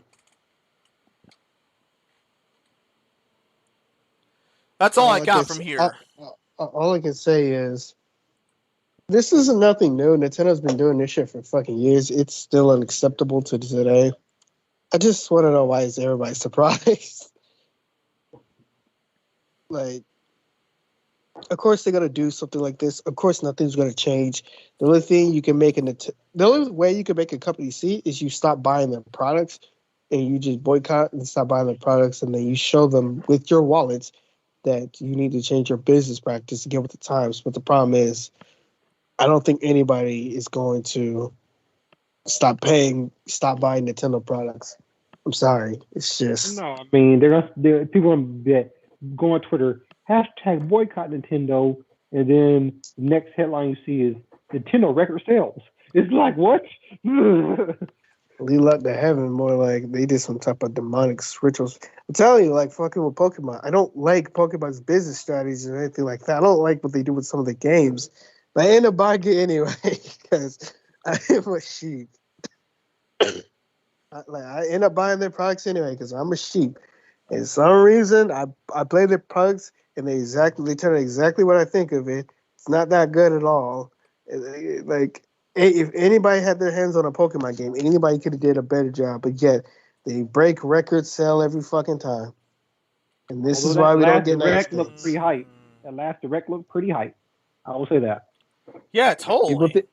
That's all I got from here. All I can say is, this isn't nothing new. Nintendo's been doing this shit for fucking years. It's still unacceptable to today. I just want to know why is everybody surprised? Like, of course they're gonna do something like this. Of course nothing's gonna change. The only thing you can make the only way you can make a company see is you stop buying their products and you just boycott and stop buying their products, and then you show them with your wallets that you need to change your business practice to get with the times. But the problem is, I don't think anybody is going to stop buying Nintendo products. I'm sorry. It's just No. I mean, people gonna go on Twitter #boycott Nintendo, and then the next headline you see is Nintendo record sales. It's like, what? lead luck to heaven, more like they did some type of demonic rituals. I'm telling you, like fucking with Pokemon. I don't like Pokemon's business strategies or anything like that. I don't like what they do with some of the games. But I end up buying it anyway because I am a sheep. I end up buying their products anyway because I'm a sheep. And some reason I play their products and they turn exactly what I think of it. It's not that good at all. Like, if anybody had their hands on a Pokemon game, anybody could have did a better job. But yet they break records, sell every fucking time. And this is why we don't get nice things. Looked pretty hype. That last direct looked pretty hype. I will say that. Yeah, totally.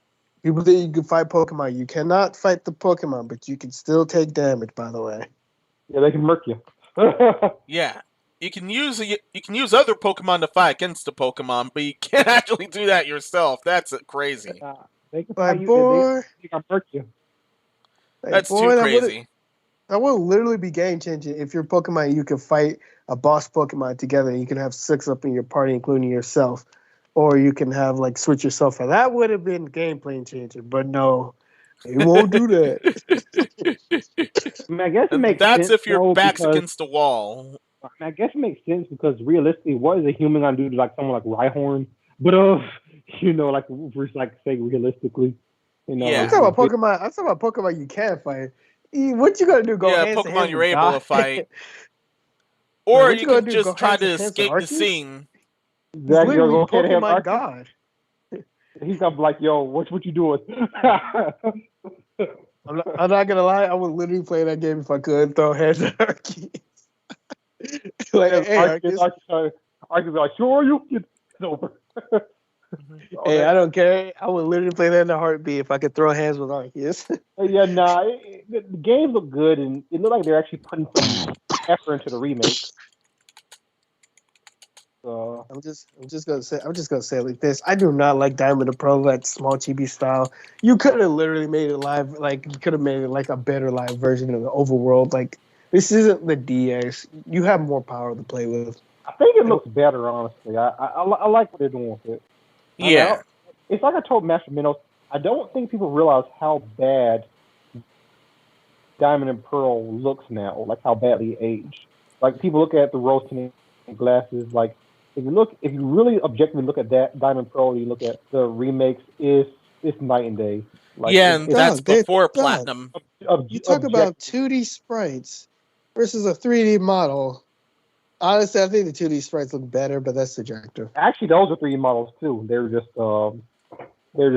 People think you can fight Pokemon. You cannot fight the Pokemon, but you can still take damage, by the way. Yeah, they can murk you. Yeah. You can use other Pokemon to fight against the Pokemon, but you can't actually do that yourself. That's crazy. They can fight you. They can murk you. That's too crazy. That will literally be game changing. If your Pokemon, you can fight a boss Pokemon together. You can have 6 up in your party, including yourself, or you can have like switch yourself. And that would have been gameplay changing. But no, it won't do that. I mean, I guess it And makes that's sense if your though back's because against the wall. I guess it makes sense because realistically, what is a human gonna do to like someone like Rhyhorn? But like versus like say realistically, Yeah. I'm talking about Pokemon. I'm talking about Pokemon you can fight. What you gonna do? Go Yeah, hands to Pokemon hands you're with able to God? fight. Or what you you gonna can do? Go just try hands to to hands with escape the Arceus? scene. He's Exactly. You're literally okay to have Pokemon Arceus? God. He's gonna be like, yo, what you doing? I'm not gonna lie. I would literally play that game if I could throw hands at Arceus. Like, hey, Arceus like, sure you get it over. hey, I don't care. I would literally play that in a heartbeat if I could throw hands with Arceus. Yeah, nah, the games look good, and it looked like they're actually putting some effort into the remake. So I'm just gonna say it like this. I do not like Diamond and Pearl, that small chibi style. You could have literally made it live, like you could have made it like a better live version of the overworld. Like this isn't the DS. You have more power to play with. I think it looks better, honestly. I like what they're doing with it. Yeah. It's like I told Master Menos, I don't think people realize how bad Diamond and Pearl looks now, like how badly it aged. Like people look at the rose tinted glasses, like if you really objectively look at that Diamond and Pearl, you look at the remakes, it's night and day. Like, yeah, and that's before Platinum. You talk about 2D sprites versus a 3D model. Honestly, I think the 2D sprites look better, but that's subjective. Actually, those are 3D models too. They're just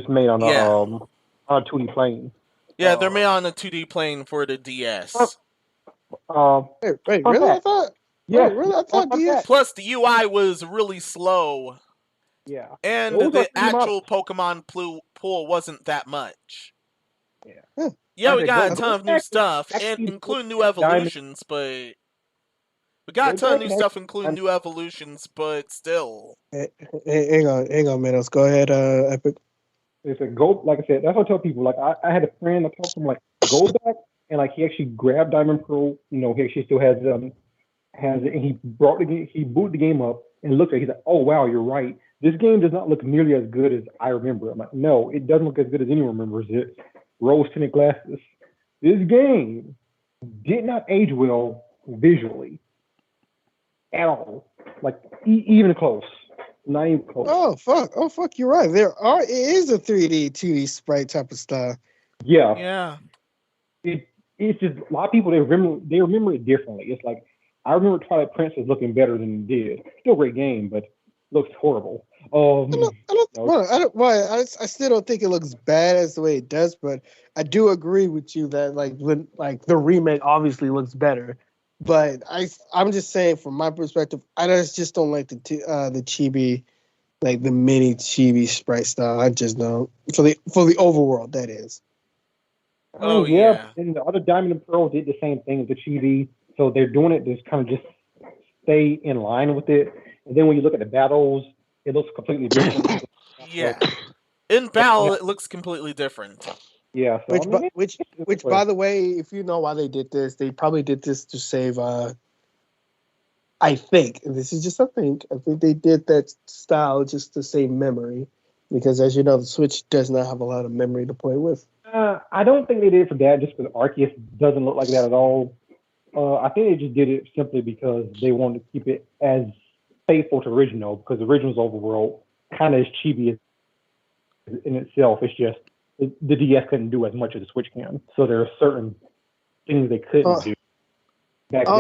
made on a 2D plane. Yeah, they're made on a 2D plane for the DS. Wait, really? I thought. Yeah, really? I thought DS. Plus, the UI was really slow. Yeah, and the actual Pokemon pool wasn't that much. Yeah. Yeah, we got a ton of new stuff, and including new evolutions, but we got a ton of new stuff, including new evolutions, but still. Hang on, Menos. Go ahead, Epic. It's a go. Like I said, that's what I tell people. Like I had a friend that talked to him like go back, and like he actually grabbed Diamond Pearl. He actually still has it. And he brought the game. He booted the game up and looked at it. He's like, oh wow, you're right. This game does not look nearly as good as I remember. I'm like, no, it doesn't look as good as anyone remembers it. Rose tinted glasses. This game did not age well visually at all. Like even close. Not even close. Oh fuck! You're right. It is a 3D, 2D sprite type of style. Yeah. Yeah. It's just a lot of people they remember it differently. It's like I remember Twilight Princess looking better than it did. Still a great game, but looks horrible. I still don't think it looks bad as the way it does, but I do agree with you that the remake obviously looks better. But I'm just saying from my perspective, I just don't like the chibi, like the mini chibi sprite style. I just don't for the overworld, that is. Oh yeah. And the other Diamond and Pearl did the same thing with the chibi, so they're doing it to kind of just stay in line with it. And then when you look at the battles, it looks completely different. Yeah. In battle, it looks completely different. Yeah. So, which by the way, if you know why they did this, they probably did this to save. I think, and this is just a think. I think they did that style just to save memory, because as you know, the Switch does not have a lot of memory to play with. I don't think they did it for that, just because Arceus doesn't look like that at all. I think they just did it simply because they wanted to keep it as faithful to original, because the original's overworld kind of is chibi in itself. It's just the DS couldn't do as much as the Switch can, so there are certain things they couldn't do back then.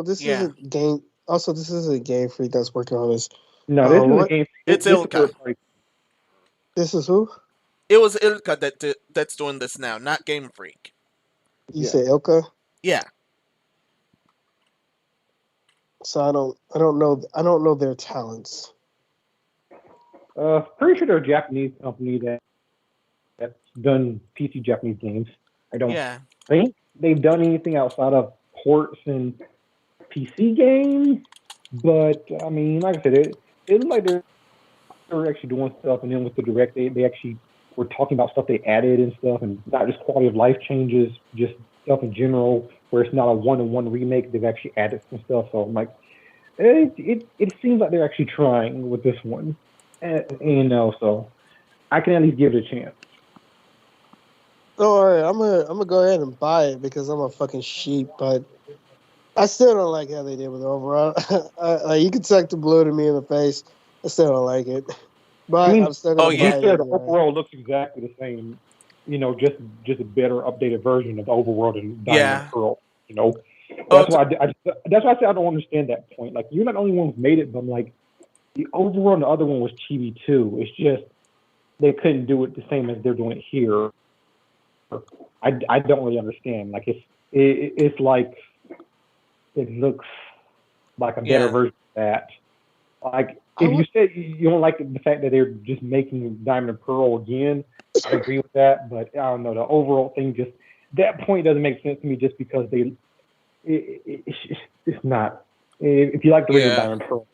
This is a game. Also, this is a Game Freak that's working on this. No, this is a Game Freak. It's Ilka. This is who? It was Ilka that's doing this now, not Game Freak. You say Ilka? Yeah. So I don't know their talents. Pretty sure they're a Japanese company that's done PC Japanese games. I don't think they've done anything outside of ports and PC games. But I mean, like I said, it looked like they're actually doing stuff, and then with the Direct, they actually were talking about stuff they added and stuff, and not just quality of life changes, just stuff in general, where it's not a one-to-one remake. They've actually added some stuff. So I'm like, it seems like they're actually trying with this one, so I can at least give it a chance. Don't worry, I'm gonna go ahead and buy it because I'm a fucking sheep, but I still don't like how they did with the overall. You can suck the blue to me in the face. I still don't like it, but I'm still Oh, gonna yeah. buy it. The overall looks exactly the same. Just a better updated version of the overworld and Diamond and Pearl. That's why that's why I say I don't understand that point. Like, you're not the only one who made it, but I'm like, the overworld and the other one was chibi too. It's just they couldn't do it the same as they're doing it here. I don't really understand. Like, it's like it looks like a better version of that. Like, if you said you don't like the fact that they're just making Diamond and Pearl again, I agree with that. But I don't know, the overall thing, just that point doesn't make sense to me. Just because it's not. If you like the original Diamond and Pearl,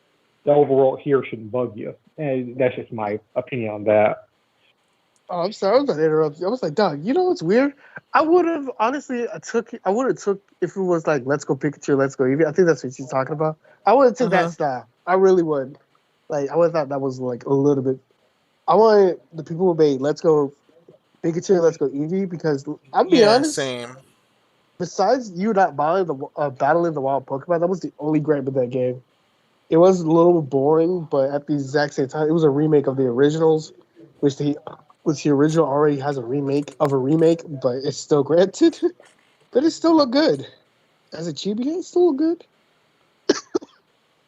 the overall here shouldn't bug you. And that's just my opinion on that. Oh, I'm sorry. I was about to interrupt you. I was like, dog, you know what's weird? I would have honestly took if it was like Let's Go Pikachu, Let's Go Eevee. I think that's what she's talking about. I would have took that style. I really would. Like, I would have thought that was like a little bit. I wanted the people who made Let's Go Pikachu, Let's Go Eevee, because I'll be honest. Same. Besides you not battling the wild Pokemon, that was the only gripe of that game. It was a little boring, but at the exact same time, it was a remake of the originals, which the original already has a remake of a remake, but it's still granted. But it still look good. As a chibi game, it still look good.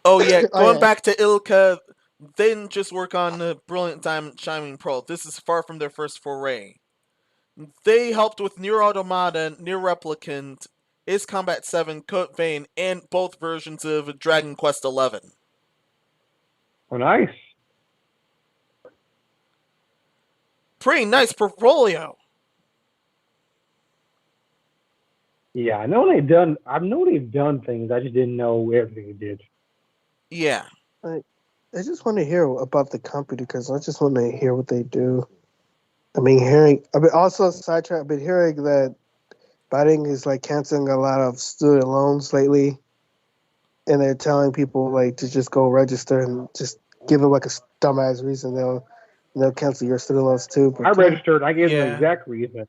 Oh yeah, going back to Ilka, they didn't just work on the Brilliant Diamond Shining Pearl. This is far from their first foray. They helped with Nier Automata, Nier Replicant, Ace Combat 7, Code Vein, and both versions of Dragon Quest XI. Oh, nice. Pretty nice portfolio. Yeah, I know they've done things. I just didn't know everything they did. Yeah. I just want to hear about the company because I just want to hear what they do. Also sidetrack. I've been hearing that Biden is like canceling a lot of student loans lately, and they're telling people like to just go register and just give them like a dumbass reason they'll cancel your student loans too. But I registered. I gave them the exact reason.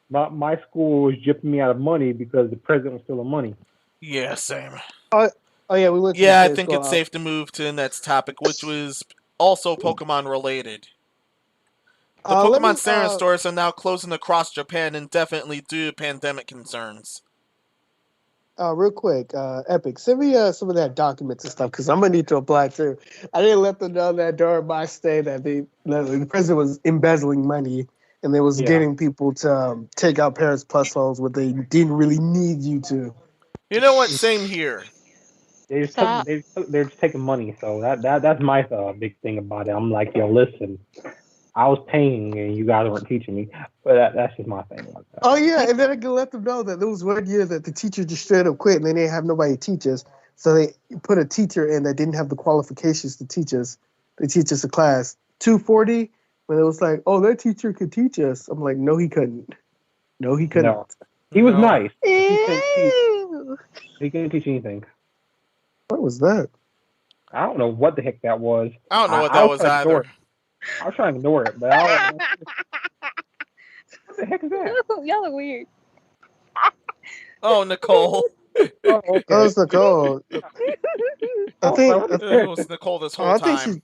My school was gypping me out of money because the president was stealing money. Yeah, same. Oh yeah, we went. Yeah, I think it's safe to move to the next topic, which was also Pokemon related. The Pokemon Center stores are now closing across Japan indefinitely due to pandemic concerns. Real quick, Epic, send me some of that documents and stuff because I'm gonna need to apply too. I didn't let them know that during my stay that the president was embezzling money and they was getting people to take out Parents Plus loans when they didn't really need you to. You know what? Same here. They're just taking money, so that's my big thing about it. I'm like, yo, listen, I was paying and you guys weren't teaching me, but that's just my thing about that. Oh yeah, and then I can let them know that there was 1 year that the teacher just straight up quit and they didn't have nobody to teach us, so they put a teacher in that didn't have the qualifications to teach us. They teach us a class 240, when it was like, oh, that teacher could teach us. I'm like, no, he couldn't. No, he couldn't. No. He was nice. He couldn't teach anything. What was that? I don't know what the heck that was. I don't know what that was either. I was trying to ignore it, but I don't know. What the heck is that? Y'all are weird. Oh, Nicole. Oh, okay. That was Nicole. I think it was Nicole this whole time.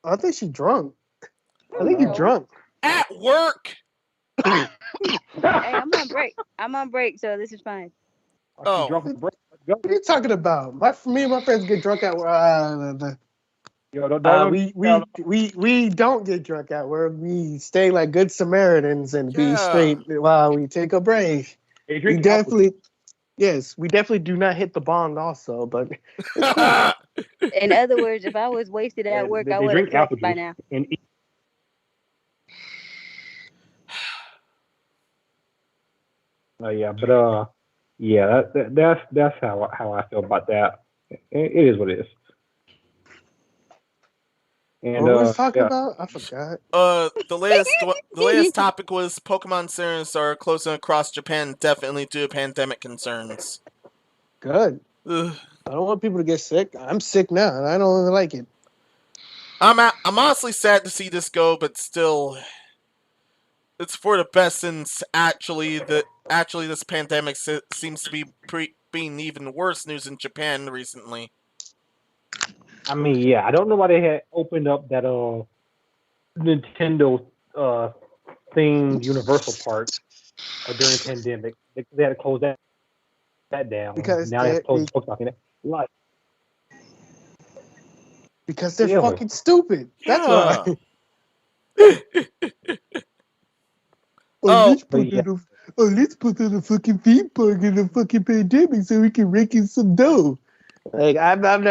I think she's drunk. I think you're drunk. At work. Hey, I'm on break, so this is fine. Oh. What are you talking about? Me and my friends get drunk at work. We don't get drunk at work. We stay like good Samaritans and be straight while we we definitely do not hit the bong also, but in other words, if I was wasted at work, I would have drunk by now. That's how I feel about that. It is what it is. And What was talking yeah. about? I forgot. The latest topic was Pokemon centers are closing across Japan, definitely due to pandemic concerns. Good. Ugh. I don't want people to get sick. I'm sick now, and I don't even like it. I'm honestly sad to see this go, but still, it's for the best since actually this pandemic seems to be being even worse news in Japan recently. I mean, yeah, I don't know why they had opened up that Nintendo themed Universal Park during pandemic. They had to close that down. Because Now they have to close the Pokemon. Like, because they're yeah. fucking stupid. That's why. Oh, Let's put in a fucking theme park in the fucking pandemic so we can rake in some dough. Like I'm not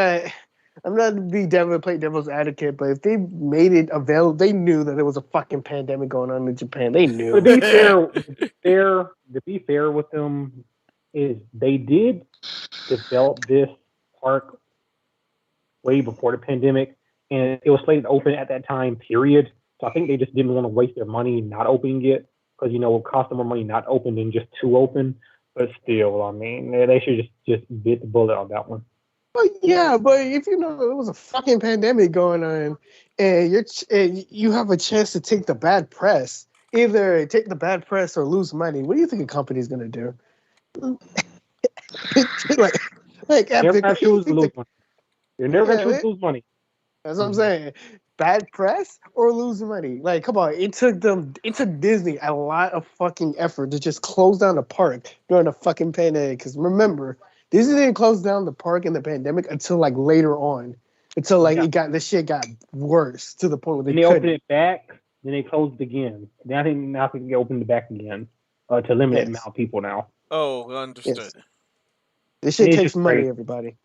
to be devil's advocate, but if they made it available, they knew that there was a fucking pandemic going on in Japan. They knew. To be fair with them, is they did develop this park way before the pandemic, and it was slated to open at that time. Period. So I think they just didn't want to waste their money not opening it because it would cost them more money not open than just to open. But still, I mean, they should just bit the bullet on that one. But yeah, but if there was a fucking pandemic going on, and you have a chance to take the bad press, either take the bad press or lose money. What do you think a company's gonna do? like Never Epic. gonna choose to lose money. You're never gonna choose to lose money. That's what I'm saying. Bad press or lose money. Like, come on. It took Disney a lot of fucking effort to just close down the park during the fucking pandemic. Because remember, Disney didn't close down the park in the pandemic until like later on. Until like the shit got worse to the point where they opened it back, then they closed it again. Then I think they opened it back again to limit the amount of people now. Oh, understood. Yes. This shit takes money, everybody.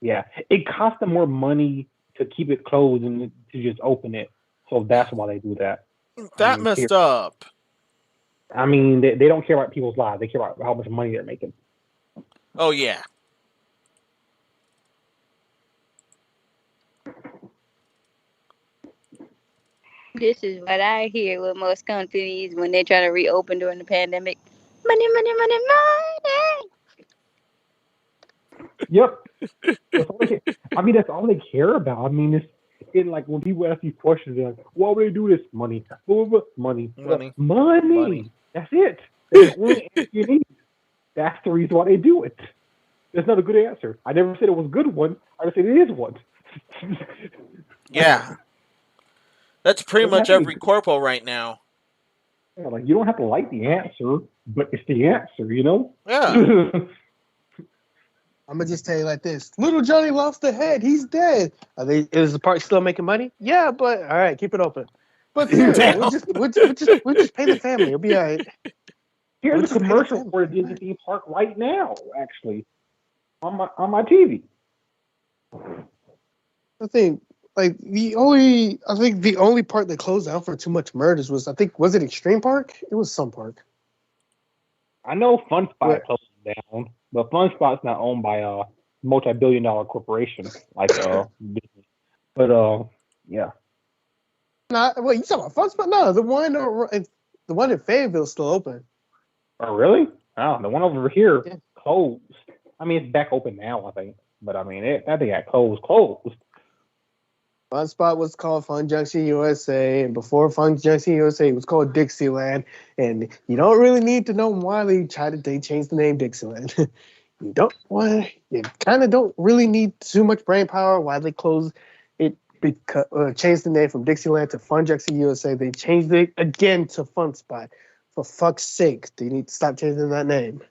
Yeah, it costs them more money to keep it closed and to just open it. So that's why they do that. That messed up. I mean, they don't care about people's lives. They care about how much money they're making. Oh, yeah. This is what I hear with most companies when they try to reopen during the pandemic. Money, money, money, money. Yep. I mean, that's all they care about. I mean, it's like when people ask these questions, they're like, "Why would they do this? Money, money. That's it. That's the only answer you need. That's the reason why they do it. There's not a good answer. I never said it was a good one. I just said it is one. Yeah. That's pretty much every corpo right now. Yeah, like you don't have to like the answer, but it's the answer, Yeah. I'm gonna just tell you like this: Little Johnny lost a head. He's dead. Is the park still making money? Yeah, but all right, keep it open. But still, we'll just pay the family. It'll be all right. Here's a commercial for a Disney theme park right now, actually, on my TV. I think the only park that closed down for too much murders was it Extreme Park? It was some park. I know Fun Spot closed down, but Fun Spot's not owned by a multi-billion-dollar corporation like Disney. But yeah. Well, you talking about Fun Spot? No, the one in Fayetteville's still open. Oh, really? Oh, the one over here closed. I mean, it's back open now, I think. But I mean, that thing got closed. Fun Spot was called Fun Junction USA, and before Fun Junction USA, it was called Dixieland. And you don't really need to know why they changed the name Dixieland. You kind of don't really need too much brain power why they closed it, changed the name from Dixieland to Fun Junction USA. They changed it again to Fun Spot. For fuck's sake, they need to stop changing that name.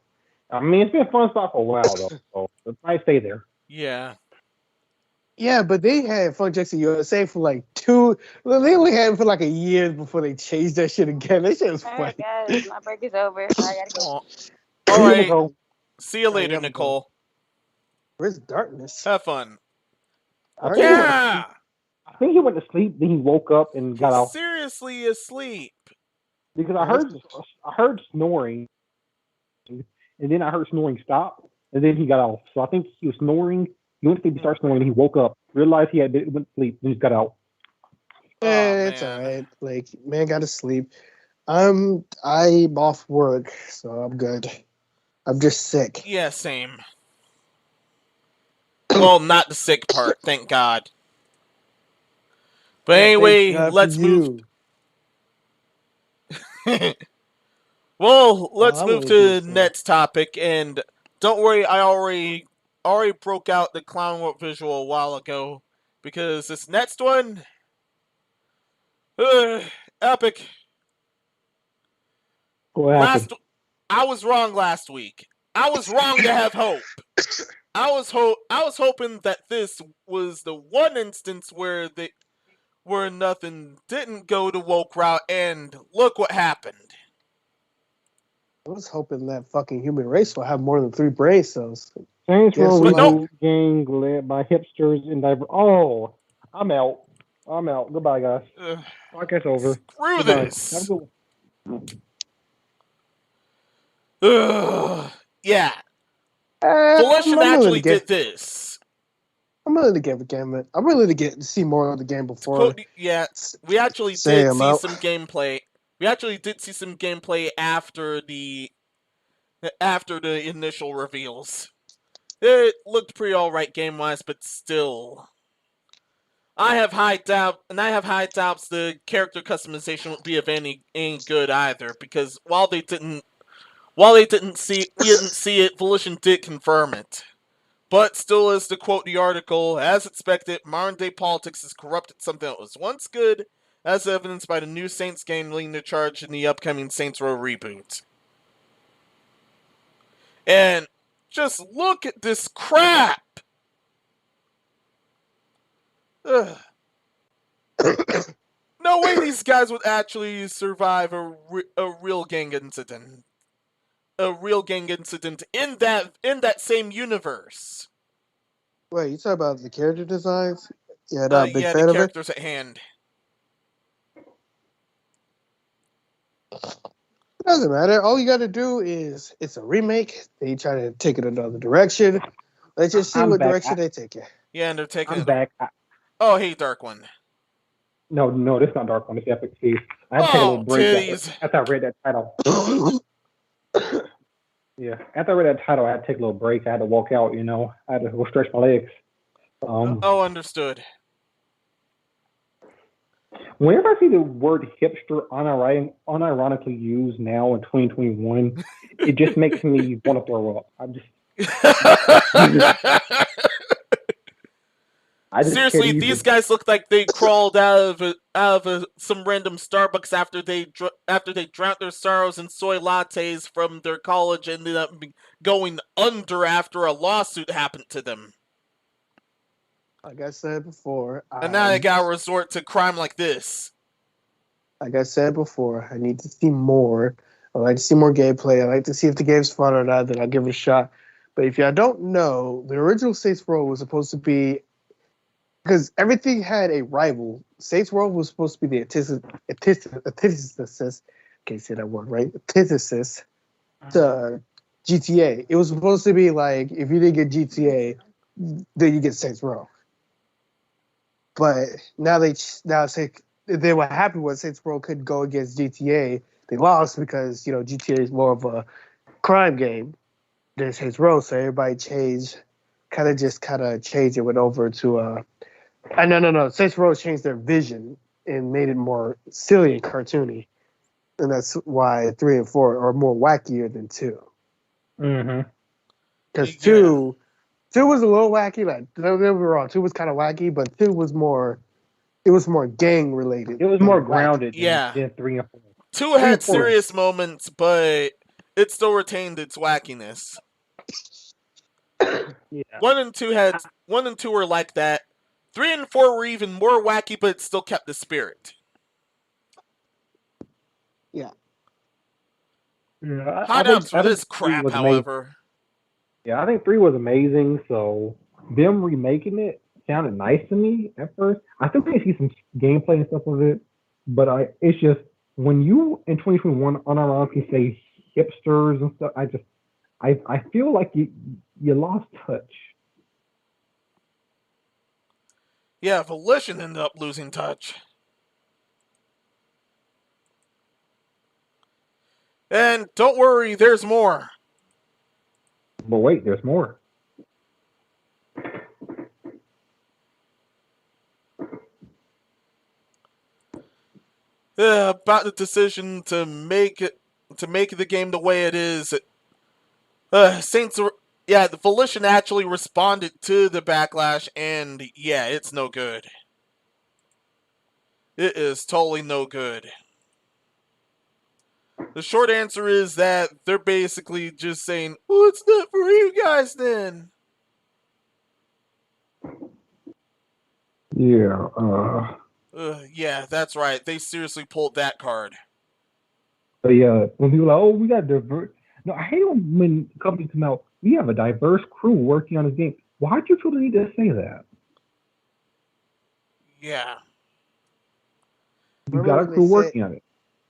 I mean, it's been a Fun Spot for a while, though, so it might stay there. Yeah. Yeah, but they had Fun Junction USA for like they only had it for like a year before they changed that shit again. That shit was funny. All right, guys, my break is over. I gotta go. All right. See you later, Nicole. Where's Darkness? Have fun. Yeah. I think he went to sleep, then he woke up and got off. Seriously asleep. Because I heard snoring, and then I heard snoring stop, and then he got off. So I think he was snoring. He went to sleep, he started snoring, and he woke up, realized he went to sleep, and he got out. It's all right. Like, man, got to sleep. I'm off work, so I'm good. I'm just sick. Yeah, same. Well, not the sick part, thank God. But Yeah, thank anyway, God let's for move. Well, let's I'm move gonna do to the so. next topic, and don't worry, I already broke out the clown world visual a while ago because this next one, epic. What happened? I was wrong last week. I was wrong to have hope. I was hoping that this was the one instance where nothing didn't go the woke route, and look what happened. I was hoping that fucking human race will have more than 3 brain cells. Saints Row Guess what? reboot gang led by hipsters and diver. Oh, I'm out. I'm out. Goodbye, guys. Podcast over. Screw Goodbye. Have a this. good Yeah, I'm Volition willing actually to get. did this. I'm willing to give a game. I'm willing to get to see more of the game before. Yeah, we actually say did I'm see out. some gameplay. We actually did see some gameplay after the initial reveals. It looked pretty alright game wise, but still, I have high doubts the character customization would be of any good either. Because while we didn't see it, Volition did confirm it. But still, as to quote the article, as expected, modern day politics has corrupted something that was once good, as evidenced by the new Saints game leading the charge in the upcoming Saints Row reboot. And just look at this crap! Ugh. No way these guys would actually survive a real gang incident. A real gang incident in that same universe. Wait, you talking about the character designs? Yeah, not a big Yeah, fan the of it. characters at hand. It doesn't matter. All you got to do is it's a remake. They try to take it another direction. Let's just see what direction they take it. Yeah, and they're taking I'm it. back. Oh, hey, Dark One. No, this is not Dark One. It's Epic Thief. I had to take a little break after I read that title. Yeah, after I read that title, I had to take a little break. I had to walk out, I had to go stretch my legs. Understood. Whenever I see the word hipster unironically used now in 2021, it just makes me want to throw up. Seriously, these guys look like they crawled out of some random Starbucks after they drowned their sorrows in soy lattes from their college and ended up going under after a lawsuit happened to them. Like I said before, and now they gotta resort to crime like this. Like I said before, I need to see more. I like to see more gameplay. I like to see if the game's fun or not. Then I'll give it a shot. But if y'all don't know, the original Saints Row was supposed to be, because everything had a rival. Saints Row was supposed to be the antithesis. Can't say that word right. Antithesis to GTA. It was supposed to be like, if you didn't get GTA, then you get Saints Row. But now they were happy when Saints Row couldn't go against GTA. They lost because GTA is more of a crime game than Saints Row, so everybody kind of changed it, went over to no. Saints Row changed their vision and made it more silly and cartoony, and that's why 3 and 4 are more wackier than 2. Mm-hmm. Because 2 was a little wacky. Like, don't get me wrong, 2 was kind of wacky, but 2 was more. It was more gang related. It was more grounded. Than 3 and 4. 2 had serious moments, but it still retained its wackiness. Yeah. 1 and 2 were like that. 3 and 4 were even more wacky, but it still kept the spirit. Yeah. High doubts for this crap, however. Yeah, I think 3 was amazing, so them remaking it sounded nice to me at first. I still think I see some gameplay and stuff with it, but it's just when you in 2021 unironically say hipsters and stuff, I feel like you lost touch. Yeah, Volition ended up losing touch. And don't worry, there's more. But wait, there's more. About the decision to make the game the way it is. Saints, the Volition actually responded to the backlash, and yeah, it's no good. It is totally no good. The short answer is that they're basically just saying, "Well, it's not for you guys then." Yeah. Yeah, that's right. They seriously pulled that card. But yeah, when people are like, oh, we got diverse. No, I hate when companies come out. We have a diverse crew working on this game. Why do you feel the need to say that? Yeah. You got a crew working on it.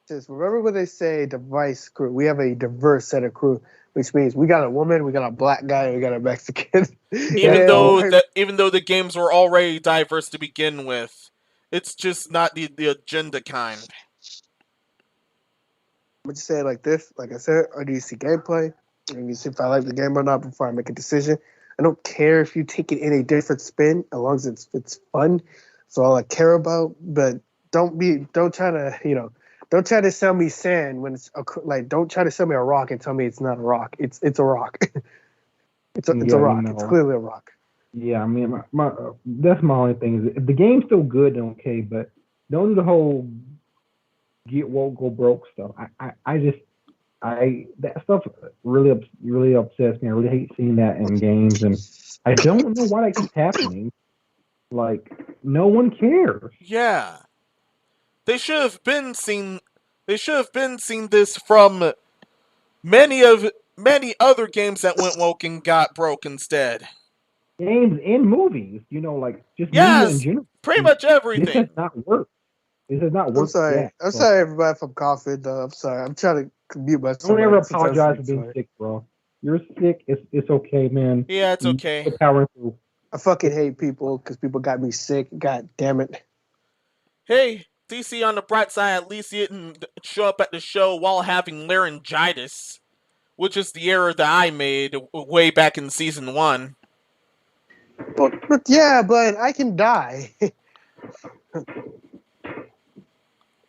Just remember when they say device crew, we have a diverse set of crew, which means we got a woman, we got a black guy, we got a Mexican. Even though the games were already diverse to begin with, it's just not the agenda kind. I'm just say it like this, like I said, or do you see gameplay? And you see if I like the game or not before I make a decision. I don't care if you take it in a different spin, as long as it's fun. That's all I care about. But don't try to sell me sand when it's like, don't try to sell me a rock and tell me it's not a rock. It's a rock. it's a rock. It's clearly a rock. Yeah, I mean, my that's my only thing is if the game's still good, then okay, but don't do the whole get woke, go broke stuff. That stuff really upsets me. I really hate seeing that in games, and I don't know why that keeps happening. Like, no one cares. Yeah. They should have been seeing this from many other games that went woke and got broke instead. Games and movies, like just yes, media in general. Pretty much everything. This has not worked. I'm sorry. Yet, I'm sorry, everybody, if I'm coughing. I'm sorry. I'm trying to mute myself. Don't ever apologize for being sick, bro. You're sick. It's okay, man. Yeah, it's okay. Powering through. I fucking hate people because people got me sick. God damn it. Hey, DC, on the bright side, at least you didn't show up at the show while having laryngitis, which is the error that I made way back in season 1. But I can die.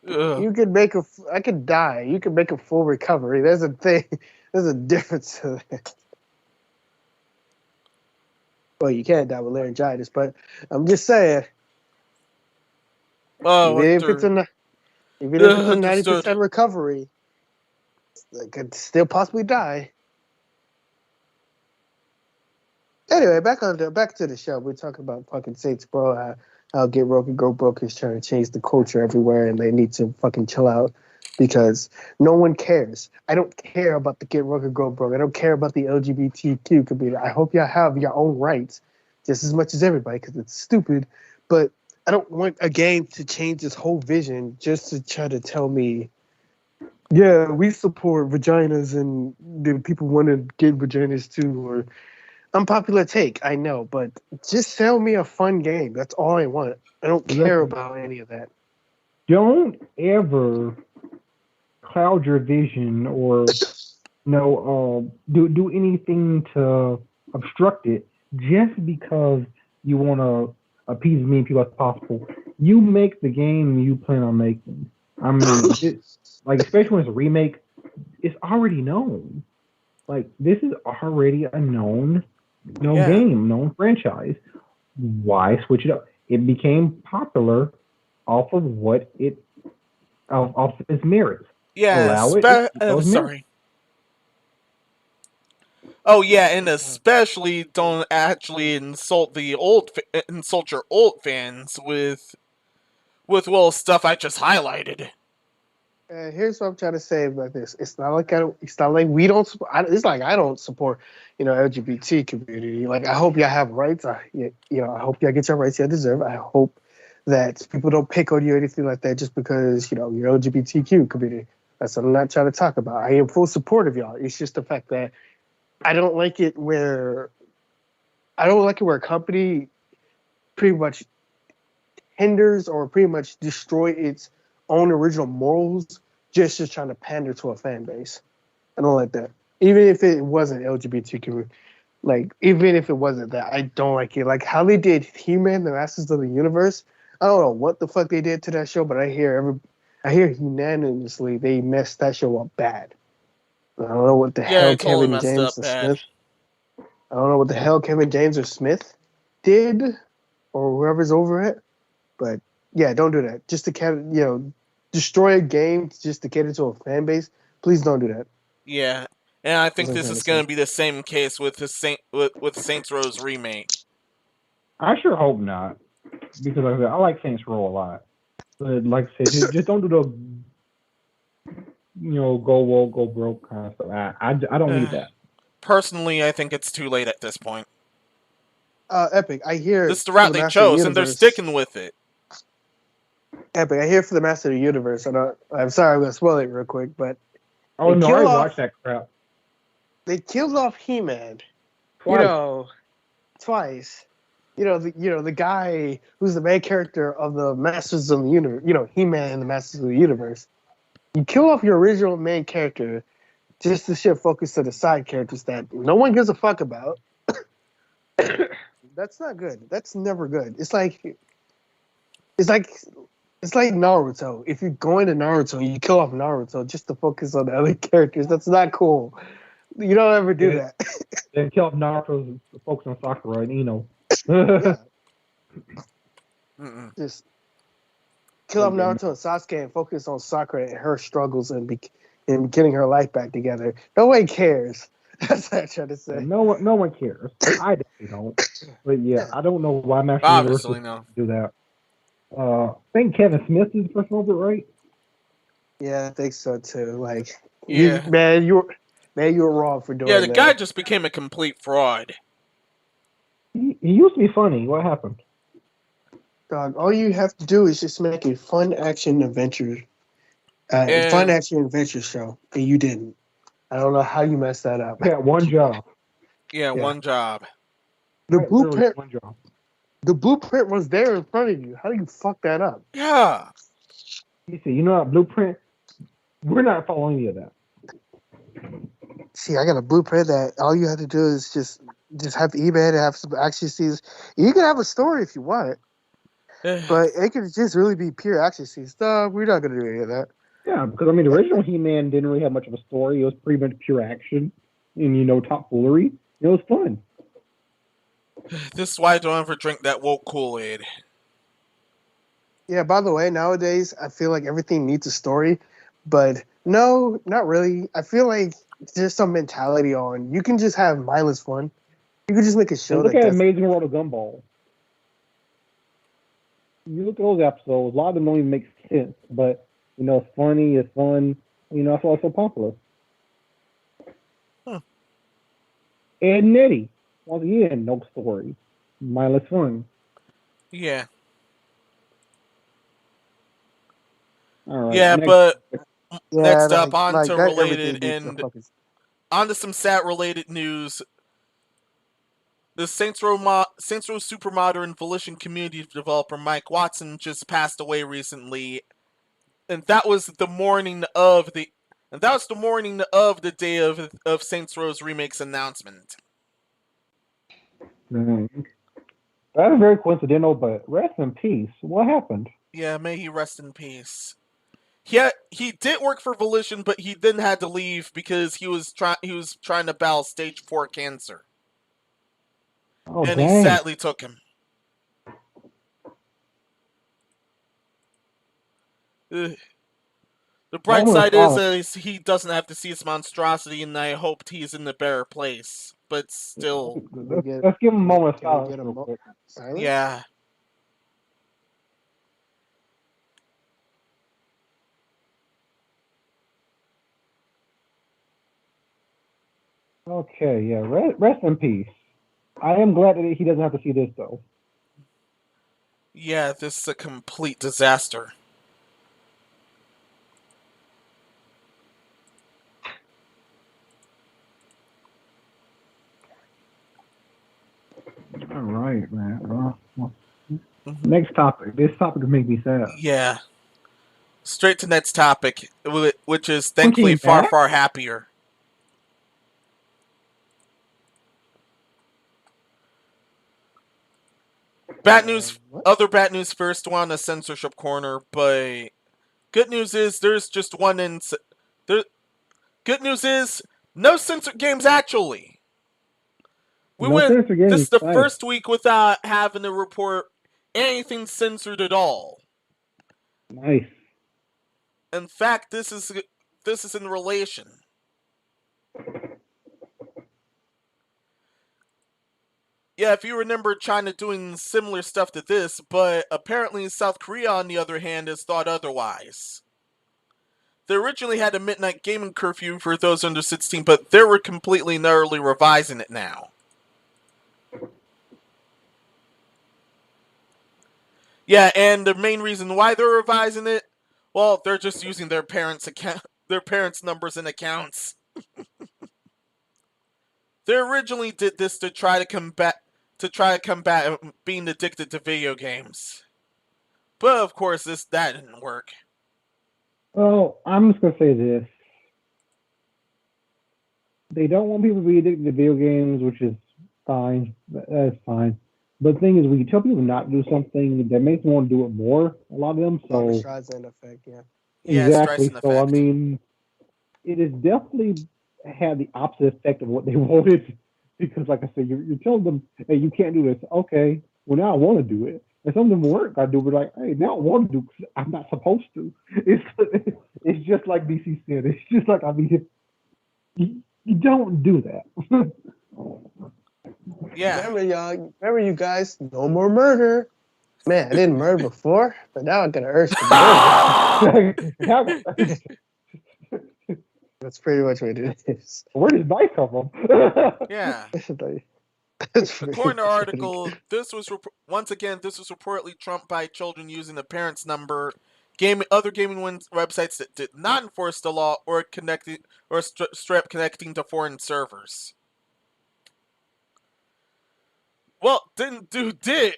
You could I could die. You could make a full recovery. There's a thing. There's a difference to that. Well, you can't die with laryngitis, but I'm just saying. Oh, even if it's a 90% recovery, I could still possibly die. Anyway, back to the show. We're talking about fucking Saints, bro. How Get Broke and Go Broke is trying to change the culture everywhere, and they need to fucking chill out because no one cares. I don't care about the Get Broke and Go Broke. I don't care about the LGBTQ community. I hope y'all have your own rights just as much as everybody because it's stupid. But I don't want a game to change this whole vision just to try to tell me, yeah, we support vaginas and the people want to get vaginas too, or unpopular take, I know, but just sell me a fun game. That's all I want. I don't care about any of that. Don't ever cloud your vision or do anything to obstruct it just because you want to appease as many people as possible. You make the game you plan on making. I mean, especially when it's a remake, it's already known. Like, this is already a known game, known franchise. Why switch it up? It became popular off of off its merits. Yeah, sorry. Oh yeah, and especially don't actually insult your old fans with stuff I just highlighted. Here's what I'm trying to say about this. It's not like we don't support. It's like I don't support, LGBT community. Like, I hope y'all have rights. I hope y'all get your rights y'all deserve. I hope that people don't pick on you or anything like that just because you're LGBTQ community. That's what I'm not trying to talk about. I am full support of y'all. It's just the fact that I don't like it where a company pretty much hinders or pretty much destroy its own original morals just trying to pander to a fan base. I don't like that. Even if it wasn't LGBTQ, like even if it wasn't that, I don't like it. Like how they did He-Man, the Masters of the Universe. I don't know what the fuck they did to that show, but I hear unanimously they messed that show up bad. I don't know what the Yeah, hell it totally Kevin messed James up or bad. Smith. I don't know what the hell Kevin James or Smith did, or whoever's over it. But yeah, don't do that. Just to destroy a game just to cater to a fan base. Please don't do that. Yeah, and I think That's what I'm this trying is to going say. to be the same case with with Saints Row's remake. I sure hope not, because like I said, I like Saints Row a lot. But like I said, just don't do the go woke, go broke kind of stuff. I don't need that. Personally, I think it's too late at this point. Epic, I hear This is the for route the they Master of the chose, and they're Universe. sticking with it. Epic, I hear for the Master of the Universe. I'm sorry, I'm gonna spoil it real quick, but Oh They no, I kill already off- watched that crap they killed off He-Man. twice. Twice. The guy who's the main character of the Masters of the Universe. He-Man and the Masters of the Universe. You kill off your original main character just to shift focus to the side characters that no one gives a fuck about. That's not good. That's never good. It's like Naruto. If you go into Naruto, you kill off Naruto just to focus on the other characters. That's not cool. You don't ever do that. Then kill off Naruto's focus on Sakura and Ino. Yeah, Mm-mm. just kill off Naruto and Sasuke and focus on Sakura and her struggles and getting her life back together. No one cares. That's what I'm trying to say. No one cares. I definitely don't. But yeah, I don't know why Master Universe Obviously, would no. do that. I think Kevin Smith is the person over it, right? Yeah, I think so too. Like, Yeah. you were wrong for doing Yeah, the that. guy just became a complete fraud. He used to be funny. What happened? Dog, all you have to do is just make a fun action adventure show, and you didn't. I don't know how you messed that up. Yeah, one job. Yeah, one job. The Right, literally blueprint, one job. the blueprint was there in front of you. How do you fuck that up? Yeah. You see, that blueprint. We're not following any of that. See, I got a blueprint that all you have to do is just have email and have some action scenes. You can have a story if you want it, but it could just really be pure action scenes. No, we're not gonna do any of that. Yeah, because the original He-Man didn't really have much of a story. It was pretty much pure action and tomfoolery. It was fun. This is why I don't ever drink that woke Kool-Aid. Yeah, by the way, nowadays I feel like everything needs a story, but no, not really. I feel like there's some mentality on. You can just have mindless fun. You can just make a show Look that at does. Amazing World of Gumball. You look at those episodes, a lot of them don't even make sense, but it's funny, it's fun, that's why it's so popular. Huh. Ed and Eddie, once again, no story, mindless fun. Yeah. All right. Yeah, but next up, on like to that, related everything needs and to fucking. on to some sad related news. The Saints Row Super Modern Volition community developer Mike Watson just passed away recently, and that was the morning of the day of Saints Row's remake's announcement. That's very coincidental, but rest in peace. What happened? Yeah, may he rest in peace. He did work for Volition, but he then had to leave because he was trying to battle stage 4 cancer. Oh, And dang. he sadly took him. Ugh. The bright side is he doesn't have to see his monstrosity, and I hoped he's in a better place. But still, let's give him a moment of silence real quick. Silence? Yeah. Okay, yeah, rest in peace. I am glad that he doesn't have to see this, though. Yeah, this is a complete disaster. All right, man. Next topic. This topic makes me sad. Yeah. straight to next topic, which is thankfully far, far happier. Bad news. Other bad news first. On a censorship corner, but good news is there's just one in. There. Good news is no censored games actually. We went. This is the first week without having to report anything censored at all. Nice. In fact, this is in relation. Yeah, if you remember China doing similar stuff to this, but apparently South Korea, on the other hand, has thought otherwise. They originally had a midnight gaming curfew for those under 16, but they were completely and utterly revising it now. Yeah, and the main reason why they're revising it, well, they're just using their parents' numbers and accounts. They originally did this to try to combat being addicted to video games. But of course that didn't work. Well, I'm just gonna say this. They don't want people to be addicted to video games, which is fine. That's fine. But the thing is, when you tell people not to do something, that makes them want to do it more. A lot of them. So Streisand effect, yeah. Exactly. So I mean, it has definitely had the opposite effect of what they wanted. Because, like I said, you're telling them, "Hey, you can't do this." Okay, well now I want to do it. And some of them work. I do, but like, hey, now I want to do because I'm not supposed to. It's just like DC said. It's just like, I mean, you don't do that. Yeah. Remember you guys, no more murder. Man, I didn't murder before, but now I'm gonna urge to murder. That's pretty much what it is. Where does Mike come from? Yeah. According to the article, this was reportedly trumped by children using the parents' number. Other gaming websites that did not enforce the law or strap connecting to foreign servers. Well, didn't do it.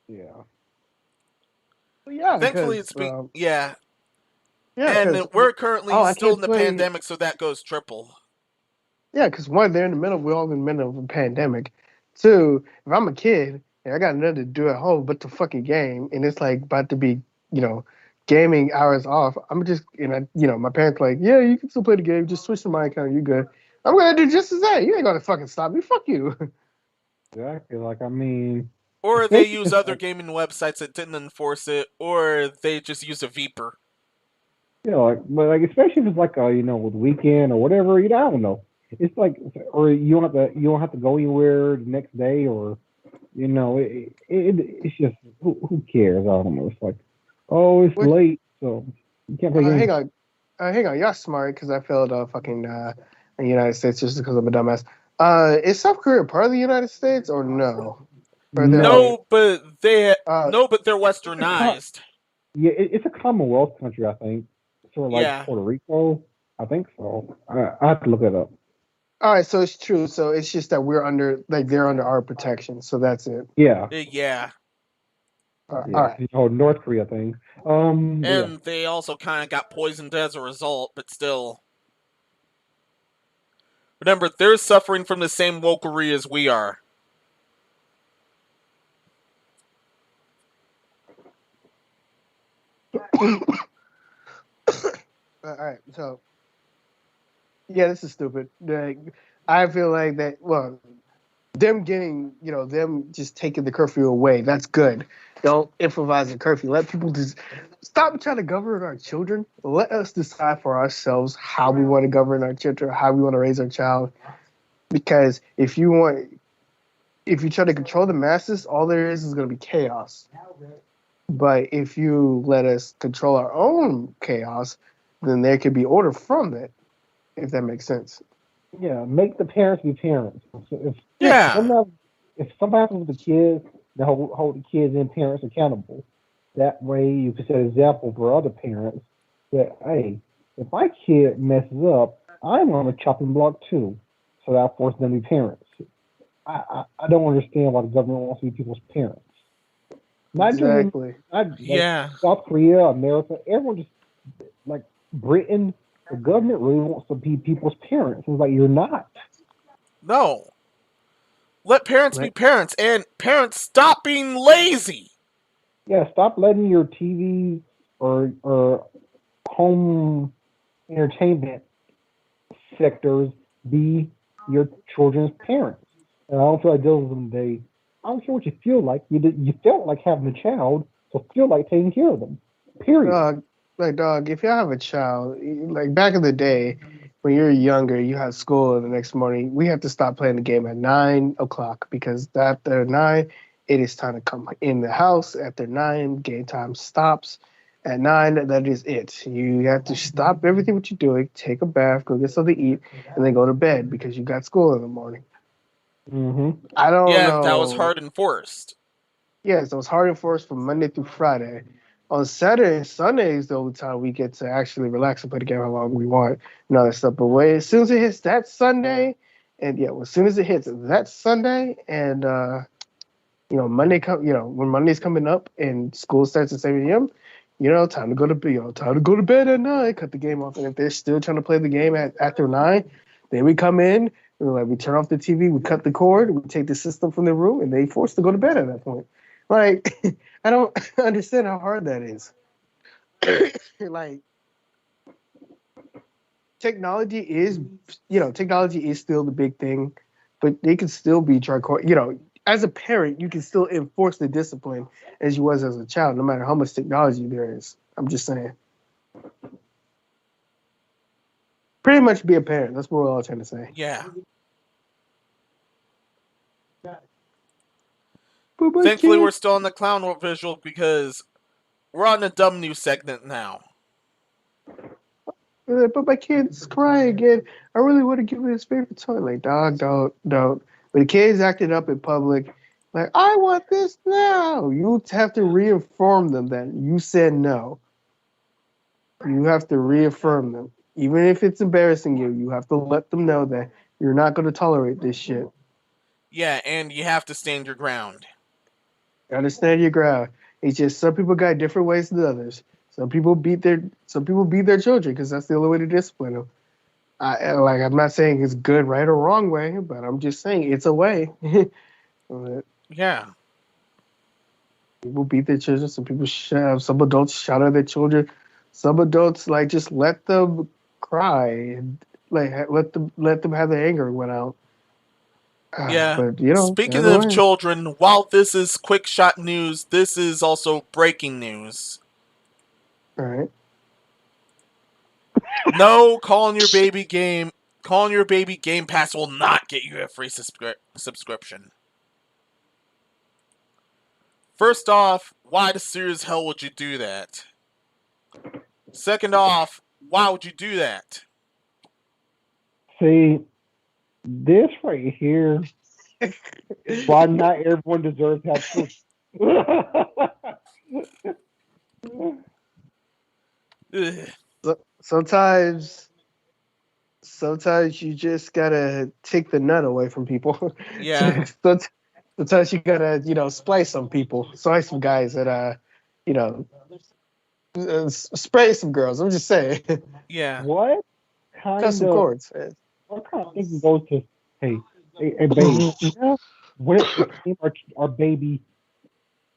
Yeah. Well, yeah. Thankfully, it's been yeah. And we're currently still in the pandemic, so that goes triple. Yeah, because one, they're in the middle. We're all in the middle of a pandemic. Two, if I'm a kid and I got nothing to do at home but to fucking game, and it's like about to be, gaming hours off, I'm just, my parents like, yeah, you can still play the game. Just switch to my account. You good? I'm gonna do just as that. You ain't gonna fucking stop me. Fuck you. Exactly. Like, I mean. Or they use other gaming websites that didn't enforce it, or they just use a Veeper. Yeah, but especially if it's like with weekend or whatever, I don't know. It's like, or you don't have to go anywhere the next day, or it's just who cares? I don't know. It's like, oh, it's late, so you can't play games. Hang on, y'all smart because I failed fucking the United States just because I'm a dumbass. Is South Korea part of the United States or no? No, but they're westernized. It's a Commonwealth country, I think. Sort of like Puerto Rico. I think so. I have to look it up. All right, so it's true. So it's just that they're under our protection. So that's it. Yeah. Yeah. All right. North Korea thing. And they also kind of got poisoned as a result, but still. Remember, they're suffering from the same wokery as we are. All right, so this is stupid. I feel like that. Well, them getting, them just taking the curfew away. That's good. Don't improvise the curfew. Let people just stop trying to govern our children. Let us decide for ourselves how we want to govern our children, how we want to raise our child. Because if you try to control the masses, all there is going to be chaos. But if you let us control our own chaos, then there could be order from it, if that makes sense. Yeah, make the parents be parents. If something happens with the kids, they hold the kids and parents accountable. That way you can set an example for other parents that, hey, if my kid messes up, I'm on the chopping block too. so that forces them to be parents. I don't understand why the government wants to be people's parents. Not Exactly. just not like Yeah. South Korea, America, everyone just like Britain. The government really wants to be people's parents. It's like you're not. No. Let parents be Right. parents, and parents stop being lazy. Yeah, stop letting your TV or home entertainment sectors be your children's parents. And I don't feel like dealing with them today. I don't care what you feel like. You felt like having a child, so feel like taking care of them. Period. Dog, if you have a child, like back in the day, when you're younger, you had school the next morning. We have to stop playing the game at 9 o'clock because after 9, it is time to come in the house. After 9, game time stops. At 9, that is it. You have to stop everything what you're doing, take a bath, go get something to eat, and then go to bed because you got school in the morning. I don't Yeah, know. that was hard enforced. Yes, it was hard enforced from Monday through Friday. On Saturday and Sunday is the only time we get to actually relax and play the game how long we want and all that stuff. But as soon as it hits that Sunday, and as soon as it hits that Sunday, and Monday when Monday's coming up and school starts at 7 a.m., time to go to bed. Time to go to bed at 9. Cut the game off, and if they're still trying to play the game after 9, then we come in. We turn off the TV, we cut the cord, we take the system from the room, and they forced to go to bed at that point. Like, I don't understand how hard that is. Like, technology is still the big thing, but they can still be draconian. As a parent, you can still enforce the discipline as you was as a child, no matter how much technology there is. I'm just saying. Pretty much be a parent. That's what we're all trying to say. Yeah. Thankfully, we're still on the clown visual because we're on the dumb news segment now. But my kid's crying again. I really want to give him his favorite toy. Like, dog, don't. But the kid's acting up in public. Like, I want this now. You have to reaffirm them that you said no. You have to reaffirm them. Even if it's embarrassing you have to let them know that you're not going to tolerate this shit. Yeah, and you have to stand your ground. Understand your ground. It's just some people got different ways than others. Some people beat their children because that's the only way to discipline them. I'm not saying it's good, right, or wrong way, but I'm just saying it's a way. Yeah. People beat their children. Some people some adults shout at their children. Some adults just let them cry and let them have their anger went out. Yeah. But speaking of children, while this is quick shot news, this is also breaking news. All right. No, calling your baby Game Pass will not get you a free subscription. First off, why the serious hell would you do that? Second off, why would you do that? See, this right here is why not everyone deserves to have children. Sometimes you just gotta take the nut away from people. Yeah. Sometimes you gotta splice some people, slice some guys that spray some girls. I'm just saying. Yeah. What kind Cut some cords. What kind of thinking goes to hey baby? What if we name our baby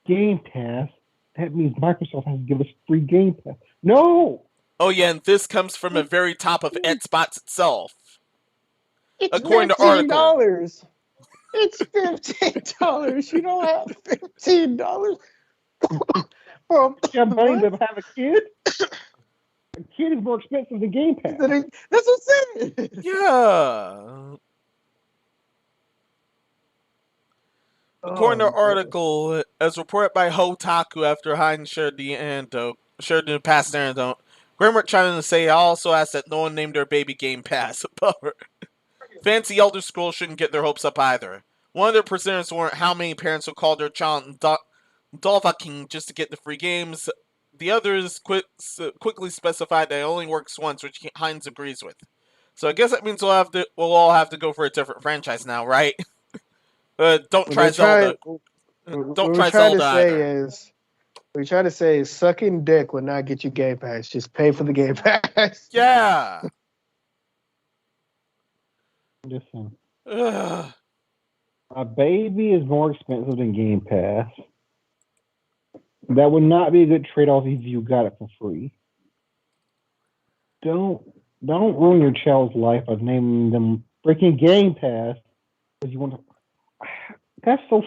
Game Pass? That means Microsoft has to give us free Game Pass. No. Oh yeah, and this comes from the very top of Xbox itself. It's according to article. It's $15. You don't have $15. You have money to have a kid? A kid is more expensive than Game Pass. That's what I'm saying. Yeah. According to article, as reported by Hotaku after Hein shared the past anecdote, Grimrick trying to say also asked that no one named their baby Game Pass. Fancy Elder Scrolls shouldn't get their hopes up either. One of their presenters warned how many parents will call their child Dovahkiin just to get the free games. The others quickly specified that it only works once, which Hines agrees with. So I guess that means we'll all have to go for a different franchise now, right? Don't try Zelda. Don't try Zelda either. What we're trying to say is sucking dick will not get you Game Pass. Just pay for the Game Pass. Yeah. Listen, Ugh. a baby is more expensive than Game Pass. That would not be a good trade-off if you got it for free. Don't ruin your child's life by naming them freaking Game Pass because you want to.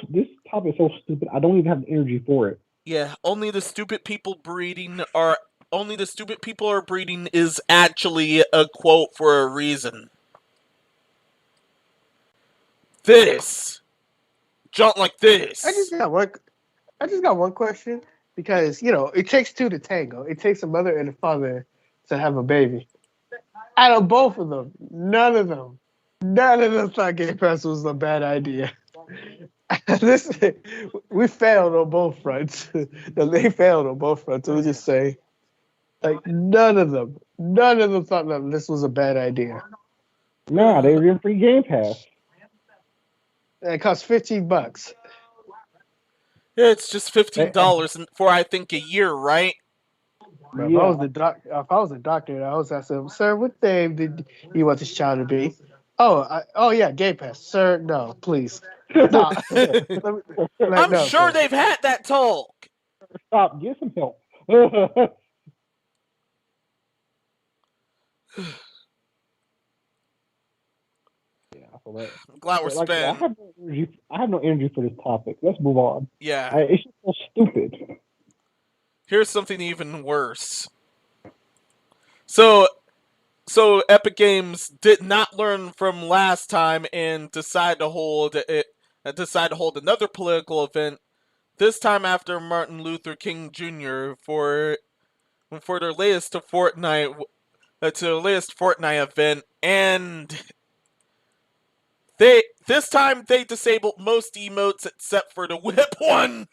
This topic is so stupid. I don't even have the energy for it. Yeah, only the stupid people are breeding is actually a quote for a reason. This. Jump like this. I just got one question because it takes two to tango. It takes a mother and a father to have a baby. Out of both of them, none of them thought Game Pass was a bad idea. We failed on both fronts. They failed on both fronts. We'll just say, like, none of them thought that this was a bad idea. Nah, they were giving free Game Pass. And it costs $15. Yeah, it's just $15 for I think a year, right? If I was the doctor, I was asking, sir, what name did you want this child to be? Oh yeah, Game Pass, sir. No, please. No. I'm sure they've had that talk. Stop. Get some help. I'm glad we're spending. I have no energy for this topic. Let's move on. Yeah. It's just so stupid. Here's something even worse. So Epic Games did not learn from last time and decide to hold another political event. This time after Martin Luther King Jr. for their latest Fortnite event, and this time they disabled most emotes except for the whip one.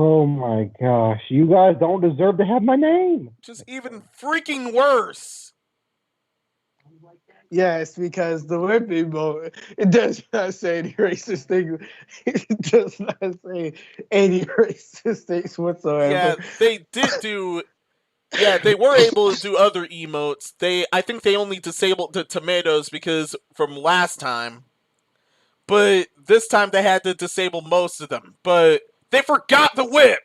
Oh my gosh, you guys don't deserve to have my name. Just even freaking worse. Yes, because the whip emote, it does not say any racist thing. It does not say any racist things whatsoever. Yeah, they did do. Yeah, they were able to do other emotes. I think they only disabled the tomatoes because from last time. But this time they had to disable most of them. But they forgot the whip.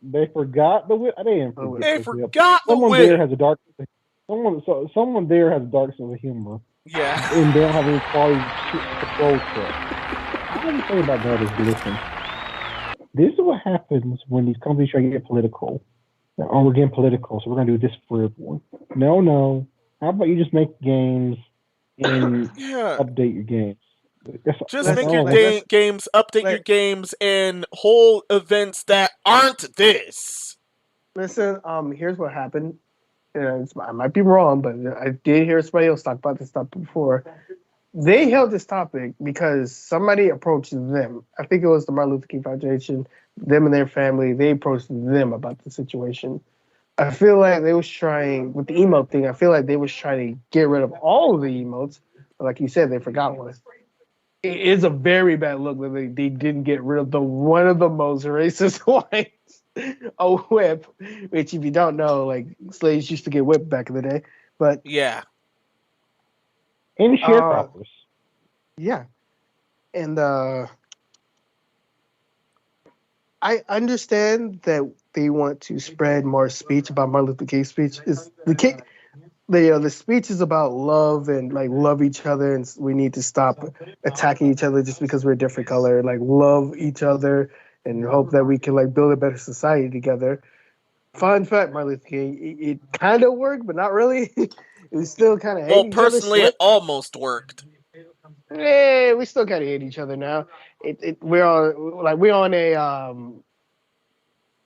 They forgot the whip. I didn't forget. They forgot the whip. There has a dark. Someone there has a dark sense of humor. Yeah. And they don't have any quality control check. I have to say about that is, listen, this is what happens when these companies try to get political. Oh, we're getting political, so we're going to do this for everyone. No. How about you just make games and update your games? Just make your games, update your games, and hold events that aren't this. Listen, here's what happened. I might be wrong, but I did hear somebody else talk about this stuff before. They held this topic because somebody approached them. I think it was the Martin Luther King Foundation, them and their family. They approached them about the situation. I feel like they was trying, with the emote thing, I feel like they was trying to get rid of all of the emotes. But like you said, they forgot one. It is a very bad look that they didn't get rid of one of the most racist ones. A whip, which if you don't know, like slaves used to get whipped back in the day. But yeah, and sharecroppers. Yeah, and I understand that they want to spread more speech about Martin Luther King's speech. The speech is about love and like love each other, and we need to stop attacking each other just because we're a different color. Like love each other and hope that we can like build a better society together. Fun fact, Martin Luther King, it kind of worked, but not really. It was still kind of hating each other. Well, personally, it almost worked. Yeah, we still kind of hate each other now. We're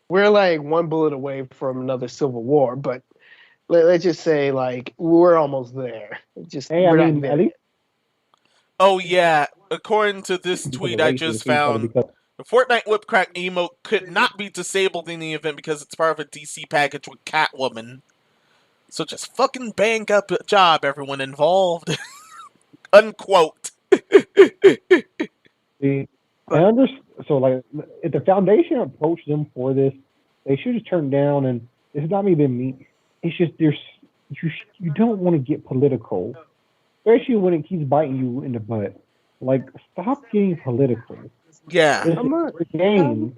like one bullet away from another civil war, but let's just say like we're almost there. We're not there. Oh yeah, according to this tweet I just found, The Fortnite Whip Crack emote could not be disabled in the event because it's part of a DC package with Catwoman. So just fucking bang up a job, everyone involved. Unquote. See, so like, if the foundation approached them for this, they should just turn down. And it's not me being mean. It's just you don't want to get political, especially when it keeps biting you in the butt. Like, stop getting political. Yeah. It's a game.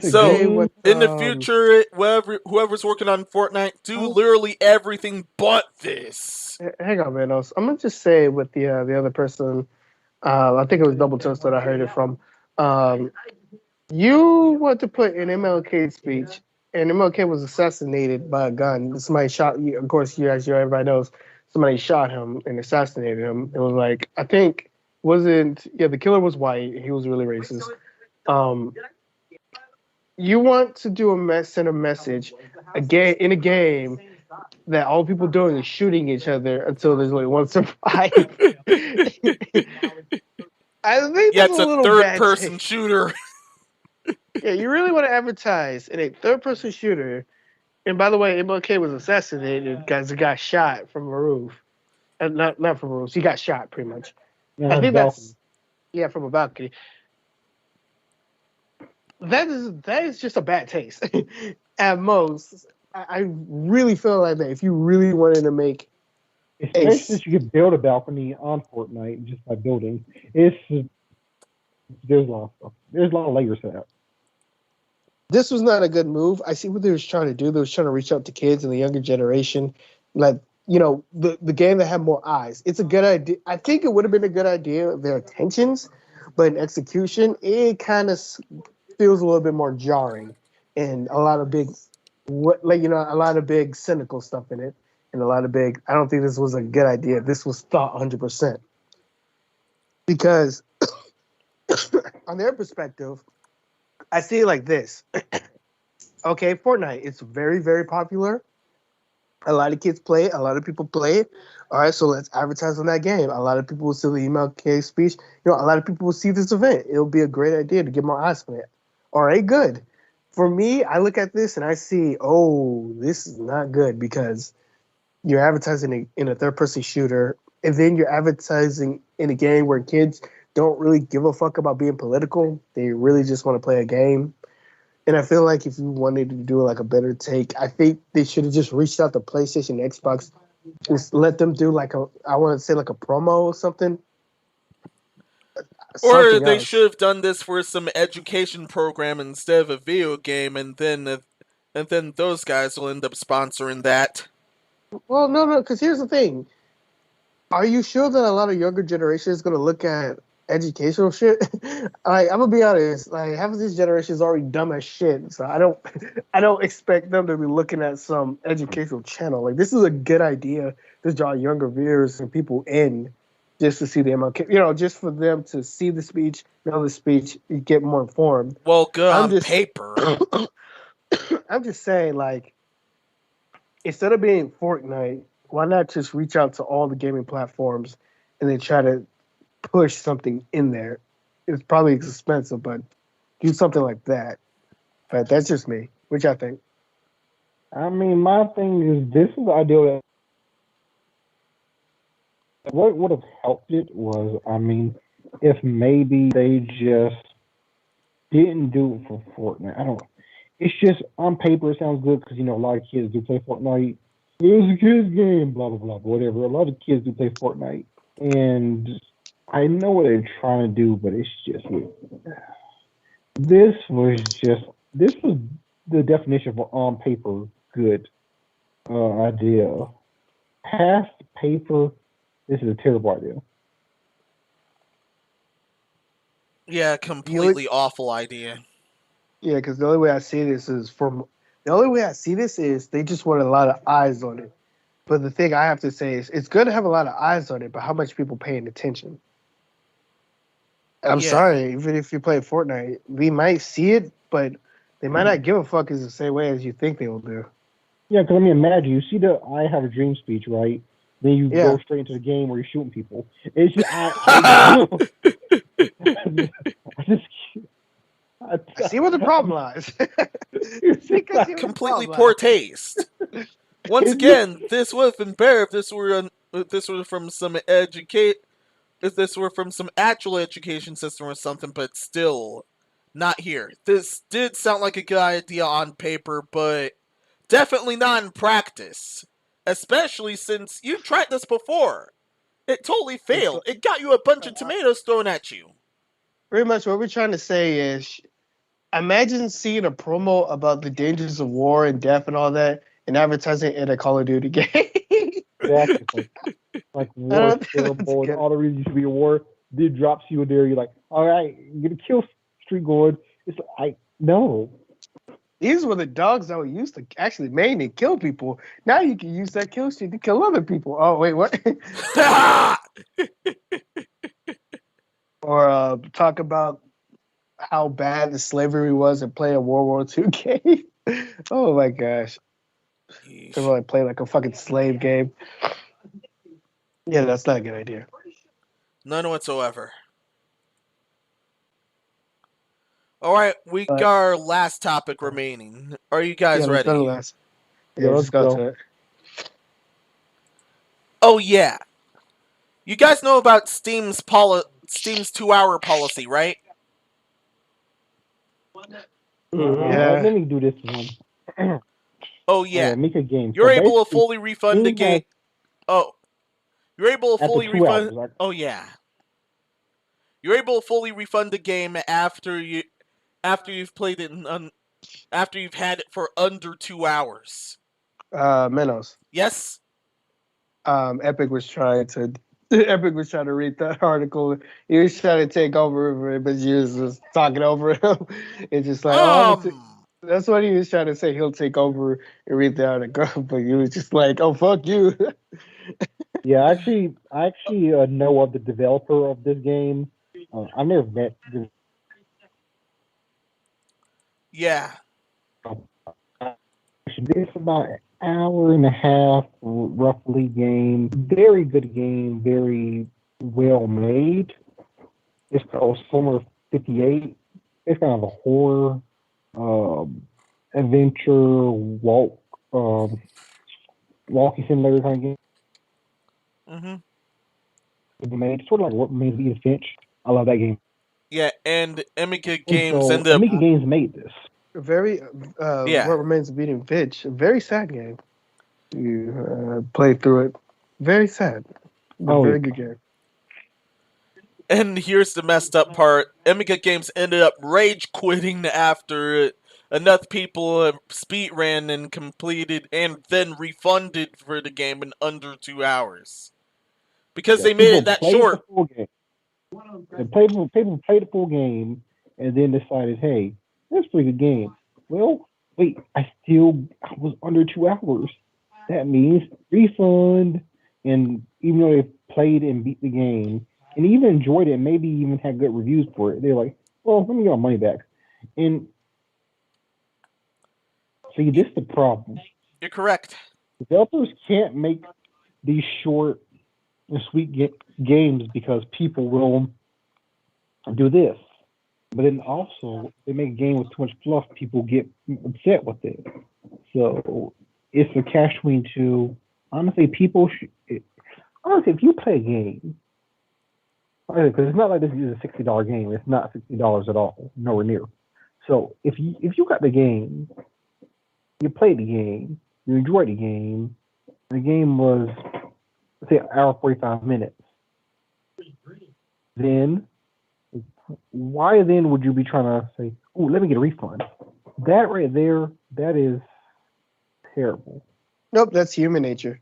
So, in the future, whoever's working on Fortnite, do literally everything but this. Hang on, Menos. I'm gonna just say with the other person, I think it was Double Toast that I heard it from. You want to put in MLK's speech, and MLK was assassinated by a gun. Somebody shot you. Of course, everybody knows somebody shot him and assassinated him. It was like, I think the killer was white. He was really racist. You want to send a message in a game that all people doing is shooting each other until there's only one survive. I think it's a third-person shooter. Yeah, you really want to advertise in a third-person shooter. And by the way, MLK was assassinated because he got shot from a roof. Not from a roof. He got shot, pretty much. Yeah, I think from a balcony. That is just a bad taste. At most, I really feel like that if you really wanted to make, especially since you can build a balcony on Fortnite just by building, there's a lot of stuff. There's a lot of layers to that. This was not a good move. I see what they was trying to do. They was trying to reach out to kids and the younger generation, like, the game that had more eyes. It's a good idea. I think it would have been a good idea of their intentions, but in execution, it kind of feels a little bit more jarring, and a lot of big cynical stuff in it, and a lot of big. I don't think this was a good idea. This was thought 100%, because on their perspective, I see it like this. Okay, Fortnite, it's very, very popular. A lot of kids play it. A lot of people play it. All right, so let's advertise on that game. A lot of people will see the MLK speech. A lot of people will see this event. It'll be a great idea to get more eyes on it. All right, good. For me, I look at this and I see, this is not good, because you're advertising in a third-person shooter, and then you're advertising in a game where kids don't really give a fuck about being political. They really just want to play a game. And I feel like if you wanted to do like a better take, I think they should have just reached out to PlayStation, Xbox, and let them do like a promo or something. Or they should have done this for some education program instead of a video game, and then those guys will end up sponsoring that. Well, no, because here's the thing. Are you sure that a lot of younger generation is going to look at educational shit? I'm gonna be honest. Like, half of this generation is already dumb as shit, so I don't expect them to be looking at some educational channel. Like, this is a good idea to draw younger viewers and people in just to see the MLK. Just for them to see the speech, know the speech, get more informed. Well, good on paper. I'm just saying, like, instead of being Fortnite, why not just reach out to all the gaming platforms and then try to push something in there? It's probably expensive, but do something like that. But that's just me. Which I think. I mean, my thing is, this is the idea that what would have helped it was, if maybe they just didn't do it for Fortnite. It's just, on paper, it sounds good because, a lot of kids do play Fortnite. It's a kid's game, blah, blah, blah, whatever. A lot of kids do play Fortnite. And I know what they're trying to do, but it's just, this was the definition of an on paper good idea. Past paper, this is a terrible idea. Yeah, completely awful idea. Yeah, because the only way I see this is they just want a lot of eyes on it. But the thing I have to say is, it's good to have a lot of eyes on it, but how much people paying attention? I'm sorry, even if you play Fortnite, we might see it, but they might not give a fuck as the same way as you think they will do. Yeah, because imagine, you see the "I have a dream" speech, right? Then you go straight into the game where you're shooting people. It's just, I See where the problem lies. Because Completely poor taste. Once again, this would have been better if this were from some if this were from some actual education system or something, but still not here. This did sound like a good idea on paper, but definitely not in practice. Especially since you tried this before. It totally failed. It got you a bunch of tomatoes thrown at you. Pretty much what we're trying to say is, imagine seeing a promo about the dangers of war and death and all that, and advertising in a Call of Duty game. Exactly. Like war is terrible, and all the reasons you should be at war. It drops you in there. You're like, all right, you're gonna kill street going. It's like, no. These were the dogs that were used to actually maim and kill people. Now you can use that kill streak to kill other people. Oh wait, what? Or talk about how bad the slavery was and play a World War II game. Oh my gosh. People like play like a fucking slave game. Yeah, that's not a good idea. None whatsoever. Alright, we got our last topic remaining. Are you guys ready? Yeah, let's go to it. Oh yeah. You guys know about Steam's 2-hour policy, right? Yeah. Let me do this one. Oh yeah. Make a game. You're able to fully refund the game. Oh. You're able to fully refund. Hours, oh yeah. You're able to fully refund the game after you've played it after you've had it for under 2 hours. Menos. Yes. Epic was trying to read that article. He was trying to take over, but you was just talking over him. It's just like, that's what he was trying to say. He'll take over and read the article, but you was just like, oh fuck you. Yeah, I actually know of the developer of this game. I've never met. Yeah. It's about an hour and a half, roughly, game. Very good game, very well made. It's called Summer 58. It's kind of a horror, adventure, walking simulator kind of game. Made sort of like what made Edith Finch. I love that game. Yeah, and Amiga Games ended up. Amiga Games made this. Very, What Remains of Edith Finch. A very sad game. You played through it. Very sad. Very good game. And here's the messed up part. Amiga Games ended up rage quitting after enough people speed ran and completed and then refunded for the game in under 2 hours. Because they made it that short. People played the full game and then decided, hey, that's a pretty good game. Well, wait, I was under 2 hours. That means refund. And even though they played and beat the game and even enjoyed it, maybe even had good reviews for it, they're like, well, let me get my money back. And see, this is the problem. You're correct. Developers can't make these short and sweet games because people will do this. But then also, they make a game with too much fluff, people get upset with it. So it's a catch-22. Honestly, if you play a game, because it's not like this is a $60 game. It's not $60 at all, nowhere near. So if you got the game, you played the game, you enjoyed the game was, let's say, an hour 45 minutes, then why then would you be trying to say, oh, let me get a refund? That right there, that is terrible. Nope, that's human nature.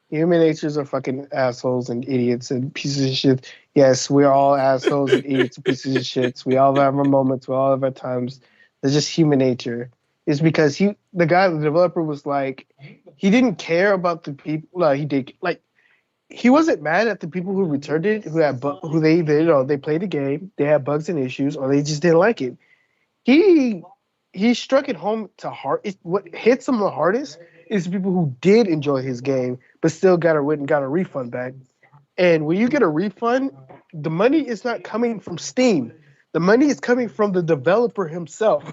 Human natures are fucking assholes and idiots and pieces of shit. Yes, we're all assholes and idiots and pieces of shit. We all have our moments. We all have our times. It's just human nature. It's because the developer was like, he didn't care about the people. He wasn't mad at the people who returned it, they played the game, they had bugs and issues, or they just didn't like it. He struck it home to heart. What hits him the hardest is the people who did enjoy his game, but still got a refund back. And when you get a refund, the money is not coming from Steam. The money is coming from the developer himself,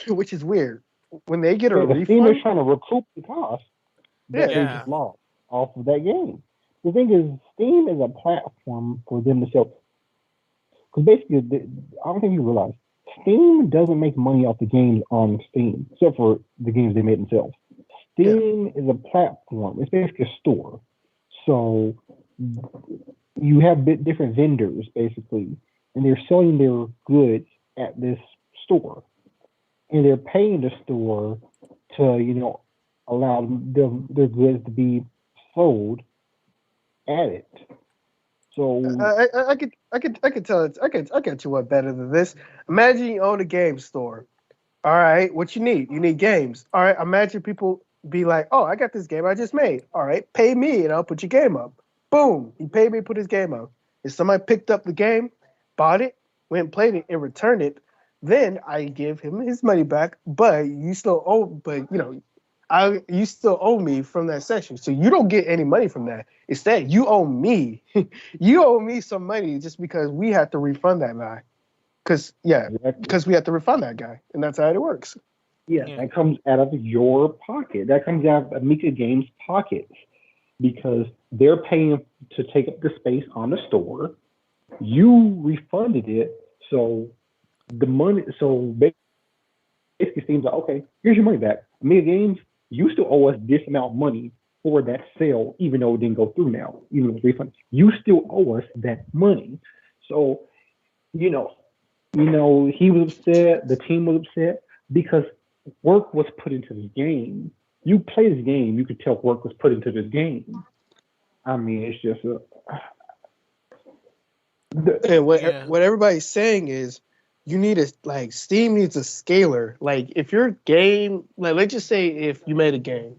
which is weird. When they get a The Steam is refund, trying to recoup the cost that they Yeah. just lost off of that game. The thing is, Steam is a platform for them to sell. Because basically, I don't think you realize, Steam doesn't make money off the games on Steam, except for the games they made themselves. Steam is a platform. It's basically a store. So you have different vendors, basically, and they're selling their goods at this store. And they're paying the store to, allow their goods to be sold at it. So I could tell it. I can you what better than this. Imagine you own a game store. All right, what you need? You need games. All right, imagine people be like, "Oh, I got this game I just made. All right, pay me and I'll put your game up." Boom, he paid me, put his game up. If somebody picked up the game, bought it, went and played it, and returned it, then I give him his money back. But you still owe. But you still owe me from that session, so you don't get any money from that. Instead, you owe me. You owe me some money just because we have to refund that guy. Because we have to refund that guy, and that's how it works. Yeah, that comes out of your pocket. That comes out of Mika Games' pockets because they're paying to take up the space on the store. You refunded it, so the money. So basically, seems like okay, here's your money back. Mika Games, you still owe us this amount of money for that sale, even though it didn't go through now, even with refund. You still owe us that money. So, he was upset, the team was upset because work was put into this game. You play this game, you could tell work was put into this game. I mean, it's just and what everybody's saying is you need Steam needs a scaler. Like if your game, let's just say if you made a game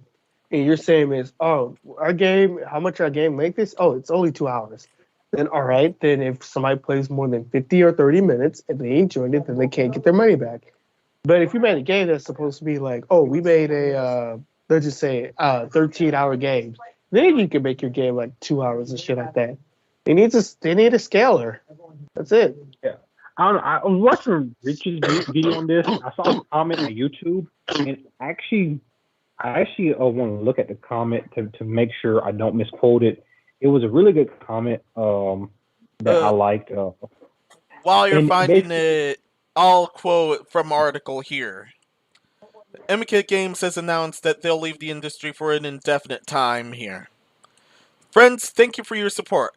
and your saying is, oh, our game, how much our game make this? Oh, it's only 2 hours. Then all right, then if somebody plays more than 50 or 30 minutes and they enjoyed it, then they can't get their money back. But if you made a game that's supposed to be like, oh, we made let's just say 13-hour game, then you can make your game like 2 hours and shit like that. They need a scaler. That's it. Yeah. I don't know. I was watching Rich's video on this. I saw a comment on YouTube, and I actually want to look at the comment to make sure I don't misquote it. It was a really good comment that I liked. While you're finding it, I'll quote from article here. Emika Games has announced that they'll leave the industry for an indefinite time here. Friends, thank you for your support.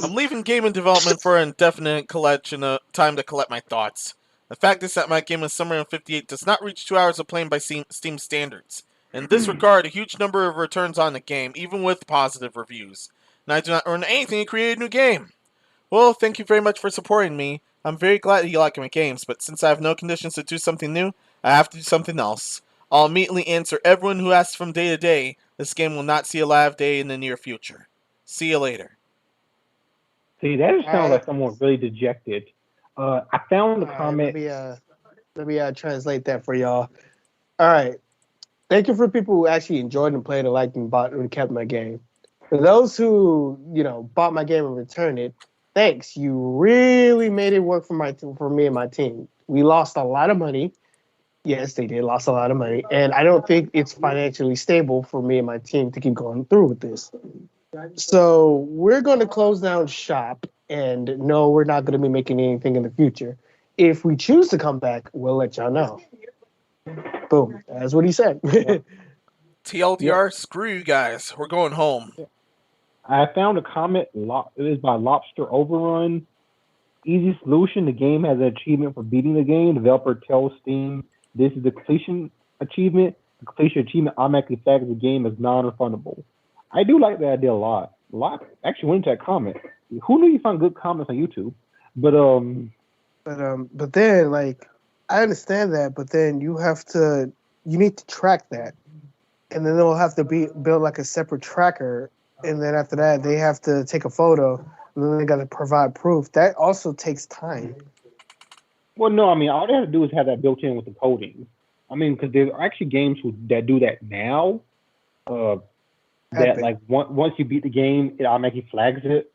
I'm leaving gaming development for an indefinite time to collect my thoughts. The fact is that my game of Summer 58 does not reach 2 hours of playing by Steam standards. In this regard, a huge number of returns on the game, even with positive reviews. And I do not earn anything to create a new game. Well, thank you very much for supporting me. I'm very glad that you like my games, but since I have no conditions to do something new, I have to do something else. I'll immediately answer everyone who asks from day to day. This game will not see a live day in the near future. See you later. See, that just sounds like someone really dejected. I found the comment. Let me translate that for y'all. All right. Thank you for people who actually enjoyed and played and liked and bought and kept my game. For those who, bought my game and returned it, thanks. You really made it work for me and my team. We lost a lot of money. Yes, they did lost a lot of money. And I don't think it's financially stable for me and my team to keep going through with this. So we're going to close down shop. And no, we're not going to be making anything in the future. If we choose to come back, we'll let y'all know. Boom. That's what he said. TLDR, screw you guys. We're going home. I found a comment. It is by Lobster Overrun. Easy solution. The game has an achievement for beating the game. The developer tells Steam this is the completion achievement. The completion achievement automatically flags the game as non-refundable. I do like that idea a lot. A lot actually went into that comment. Who knew you found good comments on YouTube? But then I understand that, but then you need to track that, and then they'll have to build like a separate tracker, and then after that they have to take a photo, and then they got to provide proof. That also takes time. Well, no, I mean all they have to do is have that built in with the coding. I mean, because there are actually games that do that now. That like once you beat the game, it automatically flags it,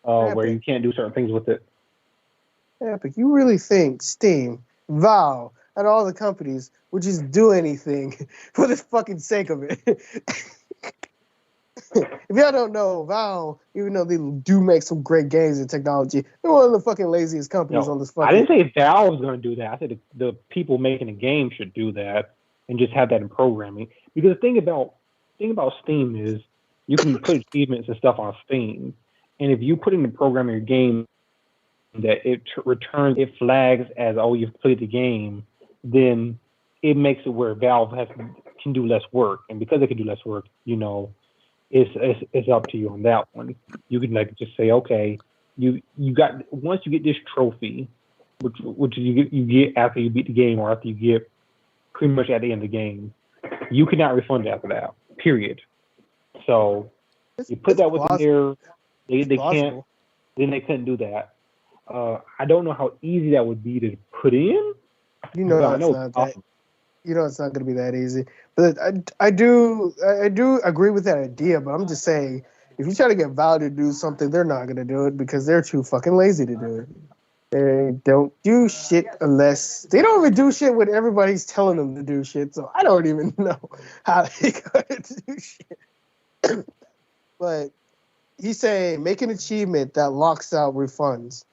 where you can't do certain things with it. Epic, you really think Steam, Valve, and all the companies would just do anything for the fucking sake of it? If y'all don't know, Valve, even though they do make some great games and technology, they're one of the fucking laziest companies on this fucking... I didn't say Valve's going to do that. I said the people making the game should do that and just have that in programming. Because the thing about Steam is you can put achievements and stuff on Steam, and if you put in the program in your game that it flags as, oh, you've played the game, then it makes it where Valve can do less work, and because they can do less work, it's up to you on that one. You can just say, okay, you got, once you get this trophy, which you get after you beat the game or after you get pretty much at the end of the game, you cannot refund it after that. Period. So you put that within there. They can't. Then they couldn't do that. I don't know how easy that would be to put in. It's not going to be that easy. But I do agree with that idea. But I'm just saying, if you try to get Valve to do something, they're not going to do it because they're too fucking lazy to do it. They don't do shit unless they don't even do shit when everybody's telling them to do shit. So I don't even know how they got to do shit. But he's saying make an achievement that locks out refunds,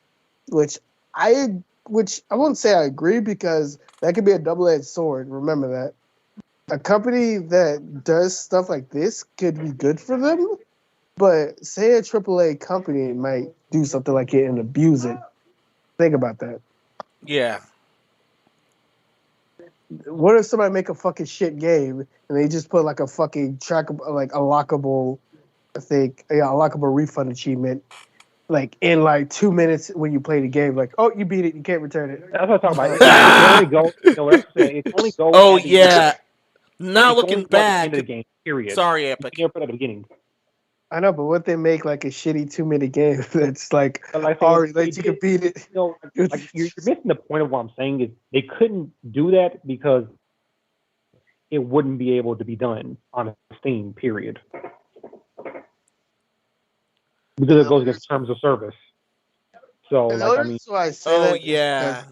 which I won't say I agree because that could be a double-edged sword. Remember that. A company that does stuff like this could be good for them, but say a AAA company might do something like it and abuse it. Think about that. Yeah. What if somebody make a fucking shit game and they just put like a fucking like a lockable, a lockable refund achievement, like in like 2 minutes when you play the game, like, oh, you beat it, you can't return it. That's what I'm talking about. It only goes. Oh yeah. Now looking back, at the end of the game. Period. Sorry, Epic. You can't put it at the beginning. I know, but what they make like a shitty 2-minute game that's like already like you can beat it. You're missing the point of what I'm saying is they couldn't do that because it wouldn't be able to be done on Steam. Period. Because it goes against terms of service. So why I say that yeah.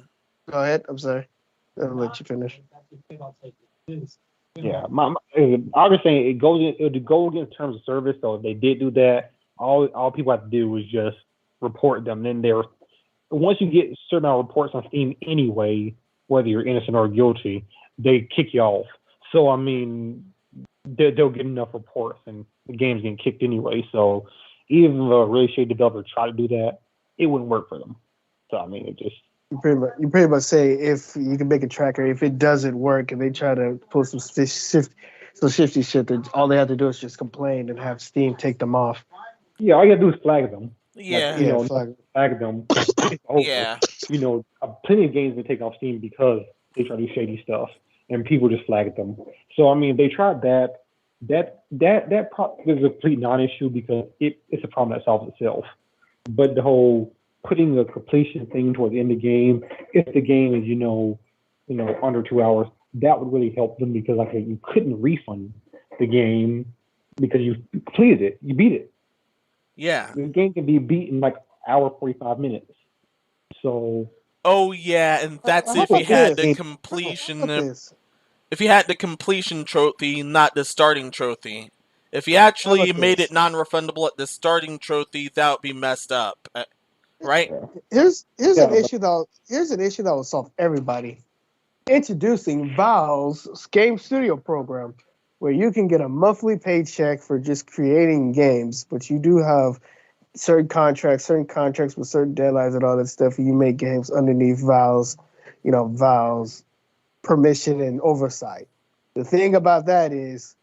Go ahead. I'm sorry. I'll let you finish. Yeah, I was saying it would go against terms of service. So if they did do that, all people have to do is just report them. Then once you get a certain amount of reports on Steam anyway, whether you're innocent or guilty, they kick you off. So I mean, they'll get enough reports, and the game's getting kicked anyway. So even if a really shady developer tried to do that, it wouldn't work for them. So I mean, it just. You pretty much say if you can make a tracker, if it doesn't work and they try to pull some shifty shit, that all they have to do is just complain and have Steam take them off. Yeah, all you have to do is flag them. Yeah. Flag them. Yeah. Plenty of games that take off Steam because they try to do shady stuff and people just flag them. So I mean, they tried that. That is a complete non-issue because it's a problem that solves itself. But the whole putting a completion thing toward the end of the game, if the game is under 2 hours, that would really help them because you couldn't refund the game because you completed it, you beat it. Yeah, the game can be beaten like hour 45 minutes. So. Oh yeah, and that's if you had the completion. If you had the completion trophy, not the starting trophy. If you actually made it non-refundable at the starting trophy, that would be messed up. Right? Here's an issue though. Here's an issue that will solve everybody. Introducing Valve's Game Studio program, where you can get a monthly paycheck for just creating games, but you do have certain contracts with certain deadlines and all that stuff. And you make games underneath Valve's permission and oversight. The thing about that is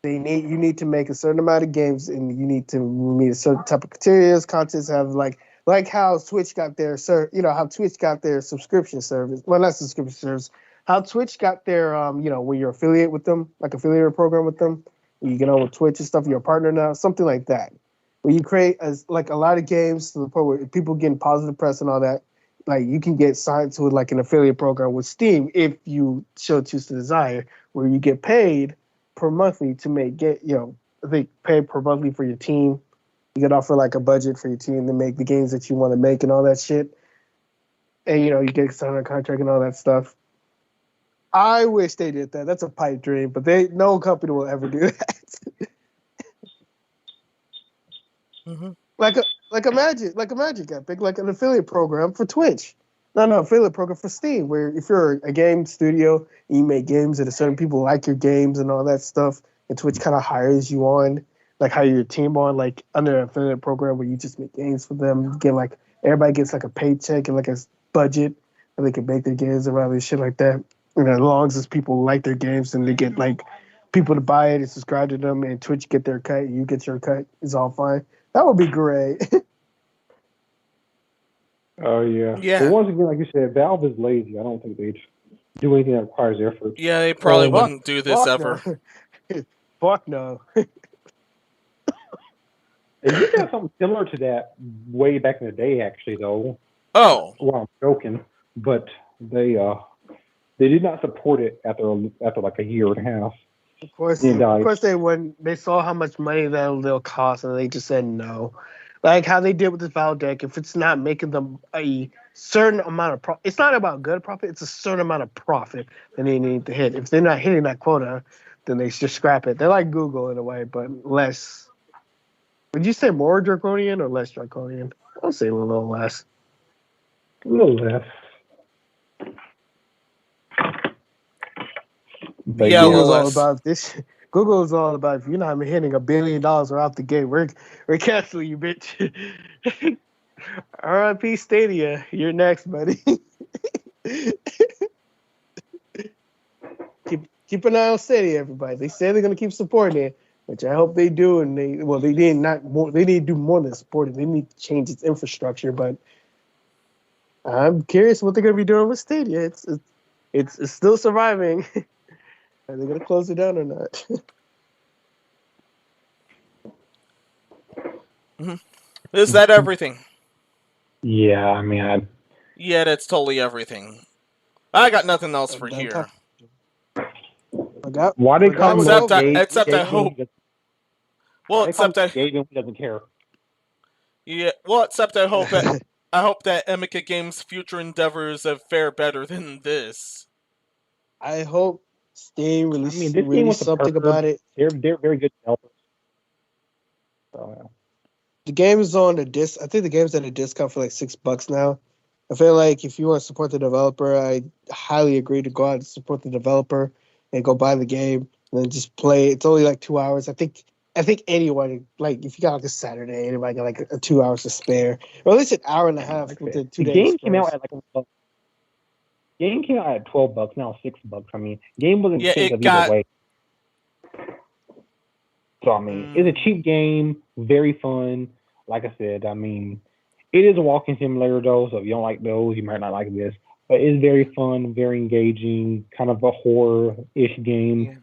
you need to make a certain amount of games, and you need to meet a certain type of criteria. Contents have like how Twitch got their how Twitch got their subscription service. Well, not subscription service. How Twitch got their when you're affiliate with them, like affiliate program with them, you get on with Twitch and stuff. You're a partner now, something like that. Where you create a lot of games to the point where people getting positive press and all that. Like you can get signed to like an affiliate program with Steam if you choose to desire, where you get paid per monthly to pay per monthly for your team. You get offer like a budget for your team to make the games that you want to make and all that shit. and you get signed a contract and all that stuff. I wish they did that. That's a pipe dream, but no company will ever do that. Mm-hmm. like a Magic Epic, like an affiliate program for Twitch. No, affiliate program for Steam, where if you're a game studio and you make games and certain people like your games and all that stuff, and Twitch kind of hires you on, like hire your team on, like under an affiliate program where you just make games for them, get like everybody gets like a paycheck and like a budget, and they can make their games around and shit like that. And as long as people like their games and they get like people to buy it and subscribe to them, and Twitch get their cut, you get your cut, it's all fine. That would be great. Oh yeah. Yeah. But once again, like you said, Valve is lazy. I don't think they'd do anything that requires effort. Yeah, they probably wouldn't do this ever. No. Fuck no. They used to have something similar to that way back in the day, actually, though. Oh. Well, I'm joking, but they did not support it after like a year and a half. Of course they wouldn't. They saw how much money they'll cost, and they just said no. Like how they did with this Valve deck. If it's not making them a certain amount of profit, it's not about good profit. It's a certain amount of profit that they need to hit. If they're not hitting that quota, then they just scrap it. They're like Google in a way, but less. Would you say more draconian or less draconian? I'll say a little less. A little less. But yeah, Google's less. all about this. Google's all about if you're not hitting $1 billion right out the gate, we're canceling you, bitch. RIP Stadia, you're next, buddy. keep an eye on Stadia, everybody. They say they're gonna keep supporting it, which I hope they do. And they need to do more than support it. They need to change its infrastructure. But I'm curious what they're gonna be doing with Stadia. It's still surviving. Are they gonna close it down or not? Mm-hmm. Is that everything? Yeah, I mean, yeah, that's totally everything. I got nothing else for here. Why they call him except I hope. Well, except I he doesn't care. Yeah, well, except I hope that Emeka Games' future endeavors fare better than this. I hope Steam released something about it. They're very good developers. So, yeah. The game is on the disc. I think the game's at a discount for like $6 now. I feel like if you want to support the developer, I highly agree to go out and support the developer and go buy the game and then just play. It's only like 2 hours. I think anyone, like if you got like a Saturday, anybody got like 2 hours to spare, or at least an hour and a half within 2 days. The game came out at like game came out at $12, now $6. I mean, game wasn't expensive either way. So I mean, it's a cheap game, very fun. Like I said, I mean, it is a walking simulator though, so if you don't like those, you might not like this. But it's very fun, very engaging, kind of a horror-ish game,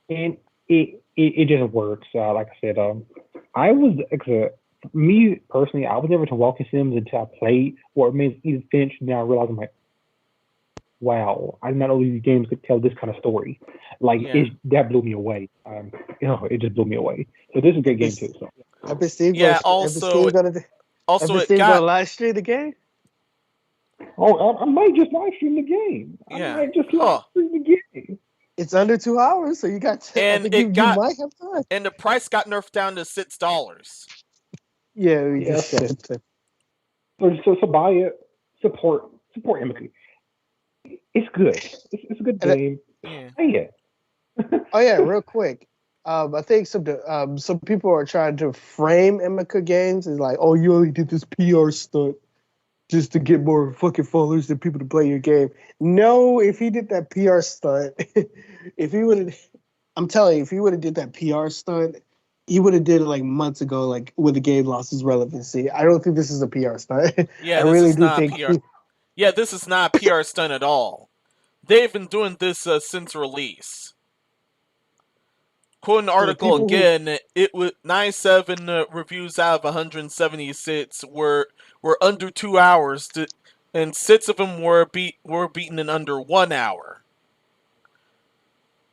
and it just works. Like I said, me personally, I was never to walking sims until I played or maybe even finished. Now I realize I'm like, wow, I did not know these games could tell this kind of story. Like that blew me away. It just blew me away. So this is a great game too. So also gonna live stream the game. Oh, I might just live stream the game. Yeah. I might just live stream the game. It's under 2 hours, so you got. And you might have time. And the price got nerfed down to $6. Yeah. So buy it. Support Emeka. It's good. It's a good game. Yeah. Play it. Oh yeah, real quick. I think some people are trying to frame Emeka Games as like, oh, you only did this PR stunt just to get more fucking followers and people to play your game. No, if he did that PR stunt, if he would have did that PR stunt, he would have did it like months ago, like when the game lost its relevancy. I don't think this is a PR stunt. Yeah, I really do think. Yeah, this is not a PR stunt at all. They've been doing this since release. Quoting the article again, it was 97 reviews out of 176 were under 2 hours, and 6 of them were beaten in under 1 hour.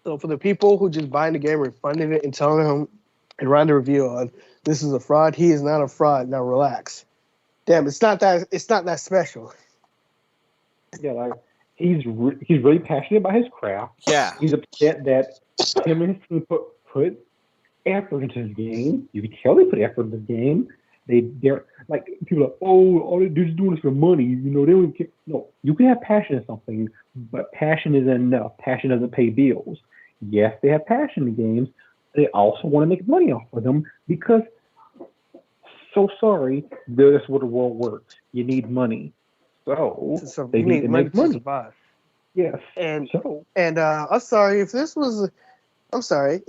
So for the people who just buying the game, refunding it, and telling them and writing a review on this is a fraud, he is not a fraud. Now relax. Damn, it's not that special. Yeah, like he's really passionate about his craft. Yeah. He's upset that him and his team put effort into the game. You can tell they put effort into the game. They're like people are like, oh, all they're just doing this for money. You know, they don't care. No, you can have passion in something, but passion isn't enough. Passion doesn't pay bills. Yes, they have passion in games. They also want to make money off of them because, so sorry, that's what the world works. You need money, so they you need to money make to money. survive. Yes. And So I'm sorry if this was. I'm sorry.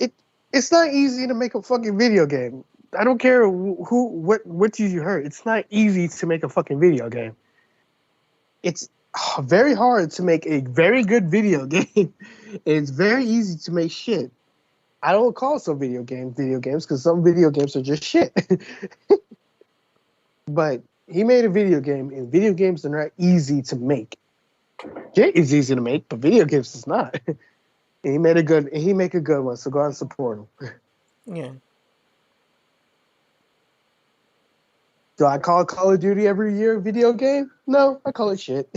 It's not easy to make a fucking video game. I don't care what you heard. It's not easy to make a fucking video game. It's very hard to make a very good video game. It's very easy to make shit. I don't call some video games because some video games are just shit. But he made a video game, and video games are not easy to make. Shit is easy to make, but video games is not. And he make a good one, so go out and support him. Yeah. Do I call Call of Duty every year a video game? No, I call it shit.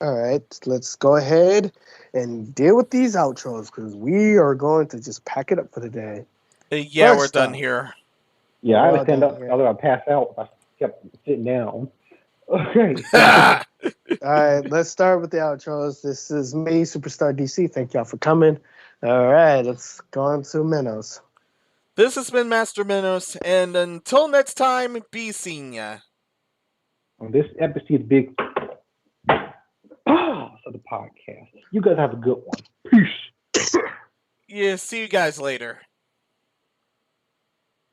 All right, let's go ahead and deal with these outros because we are going to just pack it up for the day. Yeah, we're First done up. here. yeah, I We're had all to stand done up. here. Otherwise, I'd pass out if I kept sitting down. Okay. All right, let's start with the outros. This is me, Superstar DC. Thank y'all for coming. All right, let's go on to Menos. This has been Master Menos, and until next time, be seeing ya. On this episode, big of the podcast. You guys have a good one. Peace. Yeah, see you guys later.